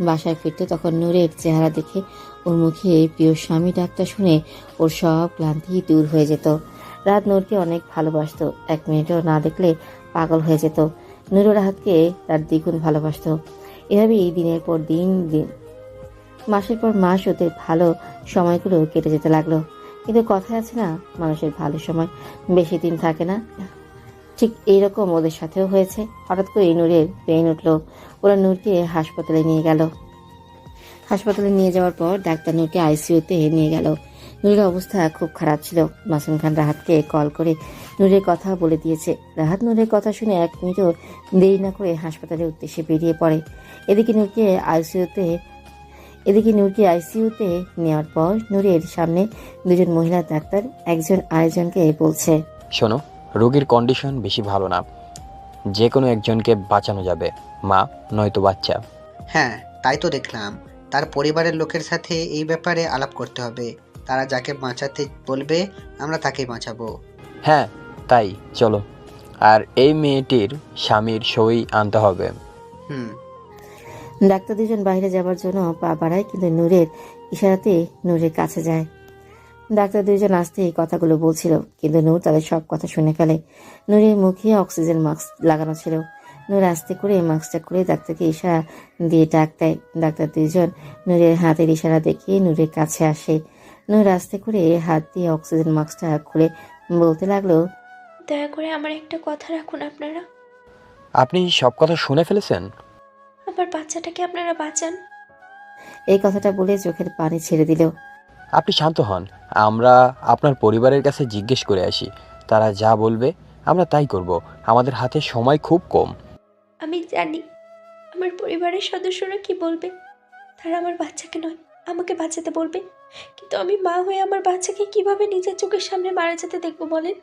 বাসায় ফিরতো, তখন নূরের চেহারা দেখে ওর মুখে প্রিয় স্বামী ডাকটা শুনে ওর সব ক্লান্তি দূর হয়ে যেত। রাত নূরকে অনেক ভালোবাসতো, 1 মিনিটও না দেখলে পাগল হয়ে যেত। নূর রাহাতকে তার দ্বিগুণ ভালোবাসতো। এভাবেই দিনের পর দিন মাসের পর মাস ওদের ভালো সময়গুলো কেটে যেতে লাগলো। কিন্তু কথায় আছে না, মানুষের ভালো সময় বেশি দিন থাকে না। ঠিক এইরকম ওদের সাথেও হয়েছে। হঠাৎ করে নূরের পেইন উঠলো। ওরা নূরকে হাসপাতালে নিয়ে গেল। হাসপাতালে নিয়ে যাওয়ার পর ডাক্তার নূরকে আইসিইউতে নিয়ে গেল। নূরের অবস্থা খুব খারাপ ছিল। মাসুম খান রাহাতকে কল করে নূরের কথা বলে দিয়েছে। রাহাত নূরের কথা শুনে 1 মিনিটও দেরি না করে হাসপাতালের উদ্দেশ্যে বেরিয়ে পড়ে। এদিকে নূরকে আইসিইউতে নেওয়ার পর নূরের সামনে 2জন মহিলা ডাক্তার একজন আরেকজনকে বলছে, শোনো, রোগীর কন্ডিশন বেশি ভালো না, যে কোনো একজনকে বাঁচানো যাবে, মা নয়তো বাচ্চা। হ্যাঁ, তাই তো দেখলাম। তার পরিবারের লোকের সাথে এই ব্যাপারে আলাপ করতে হবে। তারা যাকে বাঁচাতে বলবে আমরা তাকেই বাঁচাবো। হ্যাঁ তাই, চলো। আর এই মেয়েটির স্বামীর সই আনতে হবে। ডাক্তার 2জন বাইরে যাবার জন্য পা বাড়ায়, কিন্তু নূরের ইশারাতে নূরের কাছে যায়। ডাক্তার 2জন আসতে এই কথাগুলো বলছিল, কিন্তু নূর তাদের সব কথা শুনে ফেলে। নূরের মুখে অক্সিজেন মাস্ক লাগানো ছিল। নূর আস্তে করে মাস্কটা করে ডাক্তারকে ইশারা দিয়ে ডাক দেয়। ডাক্তার 2জন নূরের হাতের ইশারা দেখিয়ে নূরের কাছে আসে। নূর আস্তে করে হাত দিয়ে অক্সিজেন মাস্কটা খুলে বলতে লাগলো, দয়া করে আমার একটা কথা রাখুন আপনারা। আপনি সব কথা শুনে ফেলেছেন? আমার বাচ্চাটাকে আপনারা বাঁচান। এই কথাটা বলে চোখের পানি ছেড়ে দিল। আপনি শান্ত হন। আমরা আপনার পরিবারের কাছে জিজ্ঞেস করে আসি, তারা যা বলবে আমরা তাই করব। আমাদের হাতে সময় খুব কম। আমি জানি আমার পরিবারের সদস্যরা কি বলবে। তারা আমার বাচ্চাকে নয়, আমাকে বাঁচাতে বলবে। কিন্তু আমি মা হয়ে আমার বাচ্চাকে কিভাবে নিজের চোখের সামনে মারা যেতে দেখবো বলেন?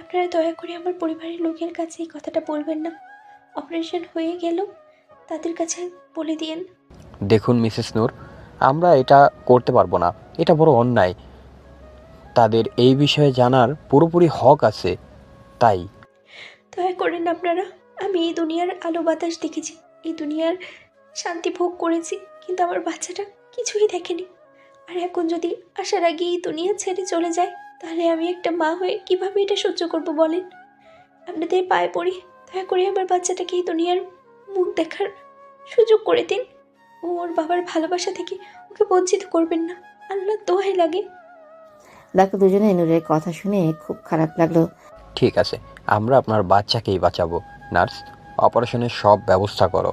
আপনারা দয়া করে আমার পরিবারের লোকের কাছে এই কথাটা বলবেন না। অপারেশন হয়ে গেল তাদের কাছে বলে দিয়েন। দেখুন মিসেস নূর, আমরা এটা করতে পারবো না। এটা বড় অন্যায়। তাদের এই বিষয়ে জানার পুরোপুরি হক আছে। তাই দয়া করেন আপনারা। আমি এই দুনিয়ার আলো বাতাস দেখেছি, এই দুনিয়ার শান্তি ভোগ করেছি, কিন্তু আমার বাচ্চাটা কিছুই দেখেনি। আর এখন যদি আসার আগে এই দুনিয়া ছেড়ে চলে যায়, তাহলে আমি একটা মা হয়ে কিভাবে এটা সহ্য করব বলেন? আপনাদের পায়ে পড়ি, দয়া করে আমার বাচ্চাটাকে এই দুনিয়ার মুখ দেখার সুযোগ করে দিন। ও ওর বাবার ভালোবাসা থেকে ওকে বঞ্চিত করবেন না, আল্লাহ দোহাই লাগে। ডাক্তার দুজনে নূরের কথা শুনে খুব খারাপ লাগলো। ঠিক আছে, আমরা আপনার বাচ্চাকেই বাঁচাবো। নার্স, অপারেশনের সব ব্যবস্থা করো।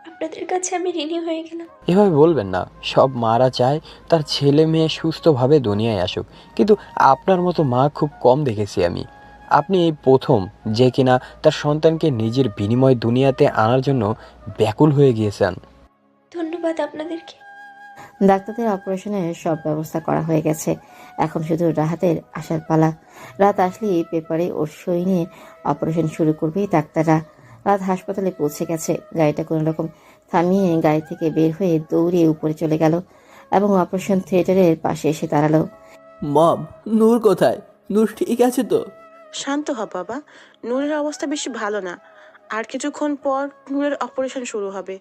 আপনাদের কাছে আমি ঋণী হয়ে গেলাম। এভাবে বলবেন না। সব মারা চায় তার ছেলে মেয়ে সুস্থভাবে দুনিয়ায় আসুক, কিন্তু আপনার মতো মা খুব কম দেখেছি আমি। আপনি এই প্রথম যে কিনা তার সন্তানকে নিজের বিনিময় দুনিয়াতে আনার জন্য ব্যাকুল হয়ে গিয়েছেন। ধন্যবাদ আপনাদেরকে। ডাক্তারদের অপারেশনের সব ব্যবস্থা করা হয়ে গেছে, এখন শুধু রাহাতের আসার পালা। রাত আসলেই পেপারে ওর সই নিয়ে অপারেশন শুরু করবে ডাক্তাররা। রাত হাসপাতালে পৌঁছে গেছে। গাড়িটা কোনো রকম থামিয়ে গাড়ি থেকে বের হয়ে দৌড়িয়ে উপরে চলে গেল এবং অপারেশন থিয়েটারের পাশে এসে দাঁড়ালো। মম, নূর কোথায়? নূর ঠিক আছে তো? শান্ত হ বাবা, নূরের অবস্থা বেশি ভালো না। আর কিছুক্ষণ পর নূরের অপারেশন শুরু হবে।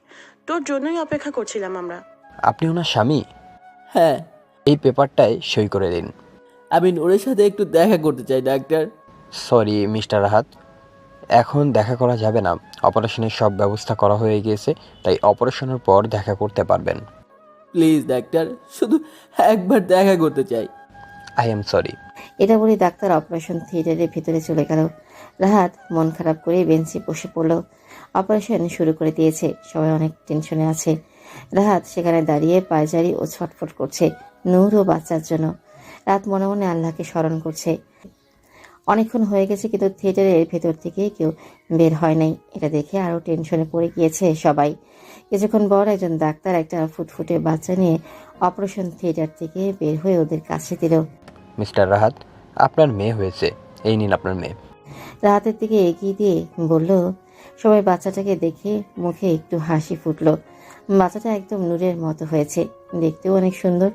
তোর জন্যই অপেক্ষা করছিলাম আমরা। আপনি ওনার স্বামী? হ্যাঁ, এই পেপারটায় সই করে দিন। আমি নূরের সাথে একটু দেখা করতে চাই ডাক্তার। সরি মিস্টার রাহাত, এখন দেখা করা যাবে না। অপারেশনের সব ব্যবস্থা করা হয়ে গিয়েছে, তাই অপারেশনের পর দেখা করতে পারবেন। প্লিজ ডাক্তার, শুধু একবার দেখা করতে চাই। I am sorry. এটা বলে ডাক্তার অপারেশন থিয়েটারের ভিতরে চলে গেল। রাহাত মন খারাপ করে বেঞ্চে বসে পড়ল। অপারেশন শুরু করে দিয়েছে, সবাই অনেক টেনশনে আছে। রাহাত সেখানে দাঁড়িয়ে পায়চারি ও ছটফট করছে নূর ও বাচ্চার জন্য। রাত মনে মনে আল্লাহকে স্মরণ করছে। অনেকক্ষণ হয়ে গেছে কিন্তু থিয়েটারের ভেতর থেকে কেউ বের হয় নাই। এটা দেখে আরো টেনশনে পড়ে গিয়েছে সবাই। কিছুক্ষণ পর একজন ডাক্তার একটা ফুটফুটে বাচ্চা নিয়ে অপারেশন থিয়েটার থেকে বের হয়ে ওদের কাছে দিল। মিস্টার রাহাত, আপনার মেয়ে হয়েছে, এই নিন আপনার মেয়ে। রাহাতের দিকে এগিয়ে দিয়ে বলল। সবাই বাচ্চাটাকে দেখে মুখে একটু হাসি ফুটলো। বাচ্চাটা একদম নূরের মতো হয়েছে, দেখতেও অনেক সুন্দর।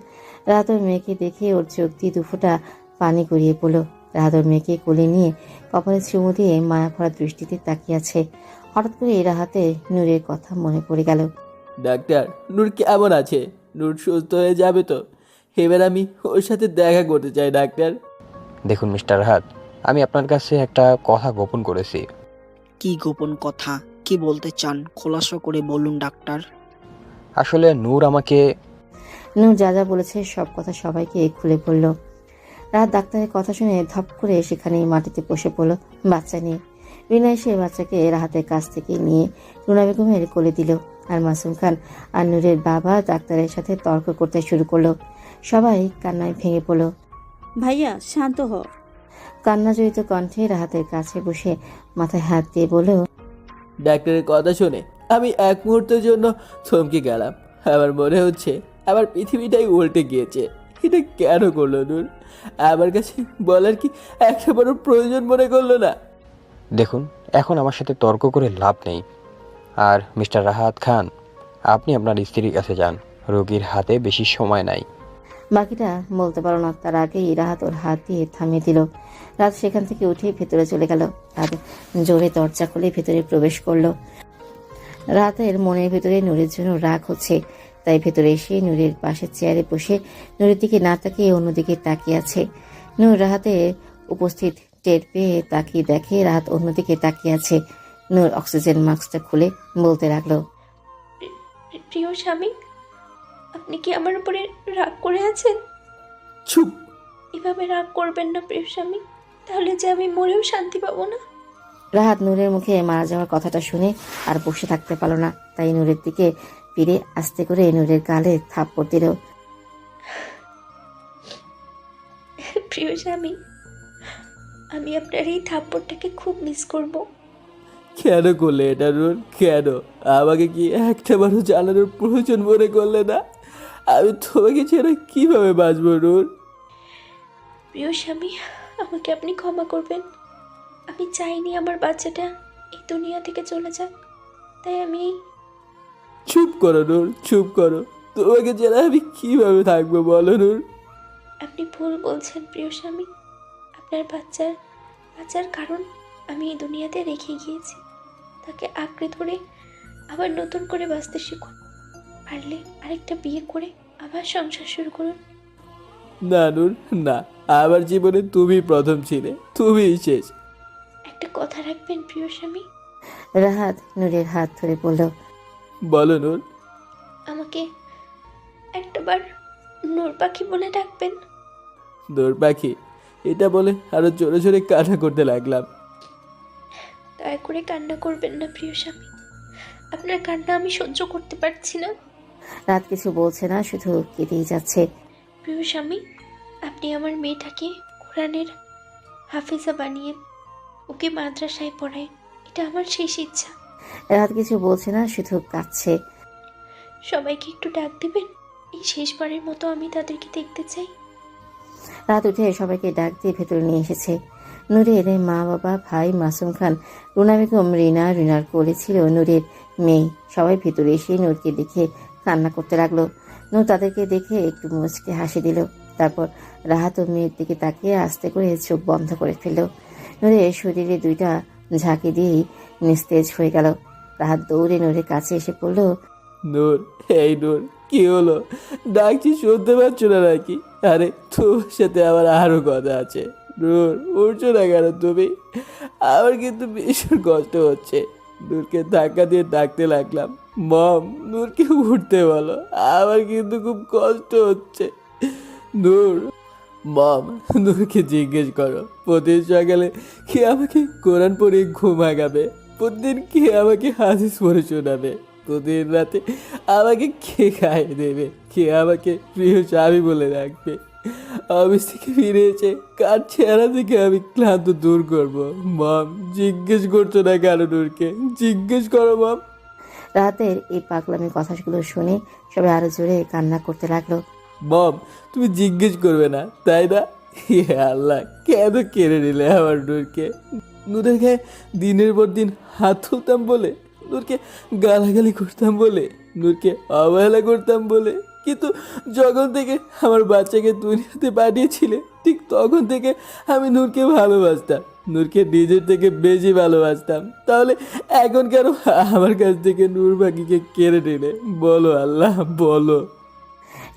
রাহাত ওর মেয়েকে দেখে ওর চোখ দিয়ে দুফোঁটা পানি গড়িয়ে পড়ল। রাহাত ওর মেয়েকে কোলে নিয়ে কপালে চুমু দিয়ে মায়া ভরা দৃষ্টিতে তাকিয়ে আছে। হঠাৎ করে রাহাতে নূরের কথা মনে পড়ে গেল। ডাক্তার, নূর কেমন আছে? নূর সুস্থ হয়ে যাবে তো? এবার আমি ওর সাথে দেখা করতে চাই ডাক্তার। দেখুন মিস্টার রাহাত, আমি আপনার কাছে একটা কথা গোপন করেছি। কি গোপন কথা? কি বলতে চান? খোলাসা করে বলুন ডাক্তার। আসলে নূর আমাকে নূর যা যা বলেছে সব কথা সবাইকে খুলে বলল। রাত ডাক্তারের কথা শুনে ধপ করে সেখানেই মাটিতে বসে পড়ল বাচ্চা নিয়ে। রিনা এসে বাচ্চাকে রাহাতের কাছ থেকে নিয়ে রুনা বেগমের কোলে দিল। আর মাসুম খান আর নূরের বাবা ডাক্তারের সাথে তর্ক করতে শুরু করলো। সবাই কান্নায় ভেঙে পড়ল। ভাইয়া শান্ত হ। কান্নাজড়িত কণ্ঠে রাহাতের কাছে বসে মাথায় হাত দিয়ে বলল। ডাক্তারের কথা শুনে আমি এক মুহূর্তের জন্য থমকে গেলাম। আমার মনে হচ্ছে আমার পৃথিবীটাই উল্টে গিয়েছে। এটা কেন করলো নূর? আমার কাছে বলার কি একবারও প্রয়োজন মনে করলো না? দেখুন, এখন আমার সাথে তর্ক করে লাভ নেই। আর মিস্টার রাহাত খান, আপনি আপনার স্ত্রীর কাছে যান। রোগীর হাতে বেশি সময় নাই। বাকিটা বলতে পারো না, তার আগেই রাহাত ওর হাত দিয়ে থামিয়ে দিল। রাত সেখান থেকে উঠে ভেতরে চলে গেল। রাত জোরে দরজা খুলে ভেতরে প্রবেশ করলো। রাতের মনের ভেতরে নূরের জন্য রাগ হচ্ছে, তাই ভেতরে এসে নূরের পাশের চেয়ারে বসে নূরের দিকে না তাকিয়ে অন্যদিকে তাকিয়ে আছে। নূর রাহাতে উপস্থিত টের পেয়ে তাকিয়ে দেখে রাহাত অন্যদিকে তাকিয়ে আছে। নূর অক্সিজেন মাস্কটা খুলে বলতে লাগলো। প্রিয় স্বামী, আপনি কি আমার উপরে রাগ করে আছেন? চুপ! এভাবে রাগ করবেন না প্রিয় স্বামী, তাহলে যে আমি মরেও শান্তি পাবো না। রাহাত নূরের মুখে মারা যাওয়ার কথাটা শুনে আর বসে থাকতে পারল না, তাই নূরের দিকে ফিরে আস্তে করে নূরের গালে থাপ্পড় দিল। প্রিয় স্বামী, আমি আপনার এই থাপ্পড়টাকে খুব মিস করব। কেন করলে এটা নূর? কেন? আমাকে কি একটা বারও জানানোর প্রয়োজন মনে করলে না? আমি তোমাকে ছেড়ে কিভাবে বাঁচবো নূর? প্রিয় স্বামী, আমাকে আপনি ক্ষমা করবেন। আমি চাইনি আমার বাচ্চাটা এই দুনিয়া থেকে চলে যাক, তাই আমি চুপ করো নূর, চুপ করো। তোমাকে ছেড়ে আমি কিভাবে থাকবো বলো নূর? আপনি ভুল বলছেন প্রিয় স্বামী। আপনার বাচ্চার কারণ আমি এই দুনিয়াতে রেখে গিয়েছি। তাকে আঁকড়ে ধরে আবার নতুন করে বাঁচতে শিখুন। পারলে আরেকটা বিয়ে করে আবার সংসার শুরু করুন। না নূর, না। আমার জীবনে তুমি প্রথম ছিলে, তুমিই শেষ। একটা কথা রাখবেন প্রিয় স্বামী। রাহাত নূরের হাত ধরে বলল, বলো নূর। আমাকে একটাবার নূর পাখি বলে ডাকবেন। নূর পাখি? এটা বলে আরো জোরে জোরে কান্না করতে লাগলাম। দয়া করে কান্না করবেন না প্রিয় স্বামী, আপনার কান্না আমি সহ্য করতে পারছি না। রাত কিছু বলছে না, শুধু কেঁদেই যাচ্ছে। প্রিয় স্বামী, আপনি আমার মেয়েটাকে কোরআনের হাফিজা বানিয়ে ওকে মাদ্রাসায় পড়ায়, এটা আমার শেষ ইচ্ছা। রাত কিছু বলছে না, শুধু কাঁদছে। সবাইকে একটু ডাক দিবেন, এই শেষবারের মতো আমি তাদেরকে দেখতে চাই। রাত উঠে সবাইকে ডাক দিয়ে ভেতরে নিয়ে এসেছে। নূরের মা, বাবা, ভাই, মাসুম খান, রুনা বেগম, রিনার কোলে ছিল নূরের মেয়ে। সবাই ভেতরে এসে নূরকে দেখে কান্না করতে লাগলো। নূর তাদেরকে দেখে একটু মুচকে হাসি দিল। তারপর রাহাত ও মেয়ের দিকে তাকিয়ে আস্তে করে চোখ বন্ধ করে ফেলল। নূরের শরীরে দুইটা ঝাঁকি দিয়েই নিস্তেজ হয়ে গেল। রাহাত দৌড়ে নূরের কাছে এসে পড়ল। নূর, এই নূর, কি হলো? ডাকছি শুনতে পাচ্ছ না নাকি? আরে তোমার সাথে আমার আরো কথা আছে। নূর, উঠছো না কেন তুমি? আমার কিন্তু ভীষণ কষ্ট হচ্ছে। নূরকে ধাক্কা দিয়ে ডাকতে লাগলাম, মম নূরকে উঠতে বলো, আমার কিন্তু খুব কষ্ট হচ্ছে। নূর, মম নূরকে জিজ্ঞেস করো প্রতিদিন সকালে কে আমাকে কোরআন পড়ে ঘুম আগাবে, প্রতিদিন কে আমাকে হাদিস পড়ে শোনাবে, প্রতিদিন রাতে আমাকে কে খাইয়ে দেবে, কে আমাকে প্রিয় স্বামী বলে রাখবে। অফিস থেকে ফিরে এসে কার চেহারা থেকে আমি ক্লান্ত দূর করবো। মম জিজ্ঞেস করছো না কেন নূরকে? জিজ্ঞেস করো মম। রাতের এই পাগলামি কথাগুলো শুনে সবাই আরো জোরে কান্না করতে লাগলো। মম তুমি জিজ্ঞেস করবে না তাই না? হে আল্লাহ, কেন কেড়ে নিলে আমার নূরকে? নূরের গায়ে দিনের পর দিন হাত তুলতাম বলে, নূরকে গালাগালি করতাম বলে, নূরকে অবহেলা করতাম বলে, কিন্তু যখন থেকে আমার বাচ্চাকে দুনিয়াতে পাঠিয়েছিলে ঠিক তখন থেকে আমি নূরকে ভালোবাসতাম, নূরকে নিজের থেকে বেশি ভালোবাসতাম। তাহলে এখন কেন আমার কাছ থেকে নূর পাখিকে কেড়ে নিলে? বলো আল্লাহ, বলো।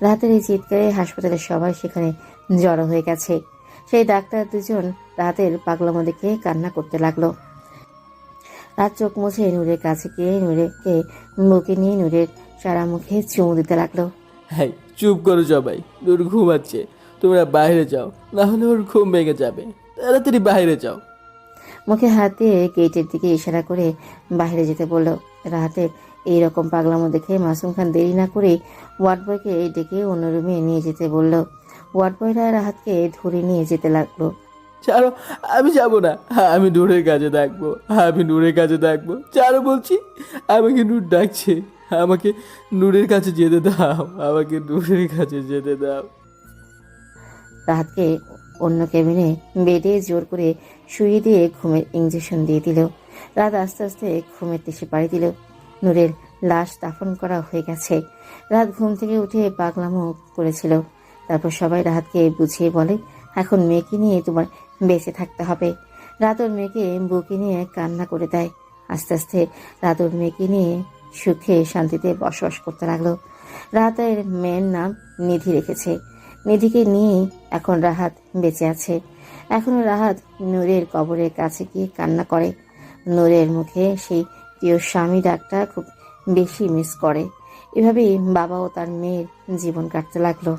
রাতের এই চিৎকারে হাসপাতালের সবাই সেখানে জড়ো হয়ে গেছে। সেই ডাক্তার দুজন রাতের পাগলামো দেখে কান্না করতে লাগলো। রাত চোখ মুছে নূরের কাছে গিয়ে নূরকে বুকে নিয়ে নূরের সারা মুখে চুমু দিতে লাগলো। হ্যাঁ, চুপ করো সবাই। নূর ঘুমাচ্ছে, তোমরা বাইরে যাও, না হলে ওর ঘুম ভেঙে যাবে। তাড়াতাড়ি বাইরে যাও। মুখে হাত দিয়ে গেটের দিকে ইশারা করে বাইরে যেতে বলল। রাতের এইরকম পাগলামো দেখে মাসুম খান দেরি না করে ওয়ার্ড বয়কে ডেকে অন্য রুমে নিয়ে যেতে বলল। ওয়ার্ড বয়রা রাহাতকে ধরে নিয়ে যেতে লাগলো। ছাড়ো, আমি যাবো না। আমি নূরের কাছে থাকবো, আমি নূরের কাছে থাকবো। ছাড়ো বলছি, আমাকে নূর ডাকছে, আমাকে নূরের কাছে যেতে দাও, আমাকে নূরের কাছে যেতে দাও। রাহাতকে অন্য কেবিনে বেডে জোর করে শুয়ে দিয়ে ঘুমের ইঞ্জেকশন দিয়ে দিল। রাত আস্তে আস্তে ঘুমের দেশে পাড়ি দিল। নূরের লাশ দাফন করা হয়ে গেছে। রাত ঘুম থেকে উঠে পাগলামো করেছিল। তারপর সবাই রাহাতকে বুঝিয়ে বলে, এখন মেয়েকে নিয়ে তোমার বেঁচে থাকতে হবে। রাত ওর মেয়েকে বুকে নিয়ে কান্না করে দেয়। আস্তে আস্তে রাত ওর মেয়েকে নিয়ে সুখে শান্তিতে বসবাস করতে লাগলো। রাতের মেয়ের নাম নিধি রেখেছে। নিধিকে নিয়েই এখন রাহাত বেঁচে আছে। এখনো রাহাত নূরের কবরের কাছে গিয়ে কান্না করে। নূরের মুখে সেই প্রিয় স্বামী ডাকটা খুব বেশি মিস করে। এভাবেই বাবা ও তার মেয়ের জীবন কাটতে লাগলো।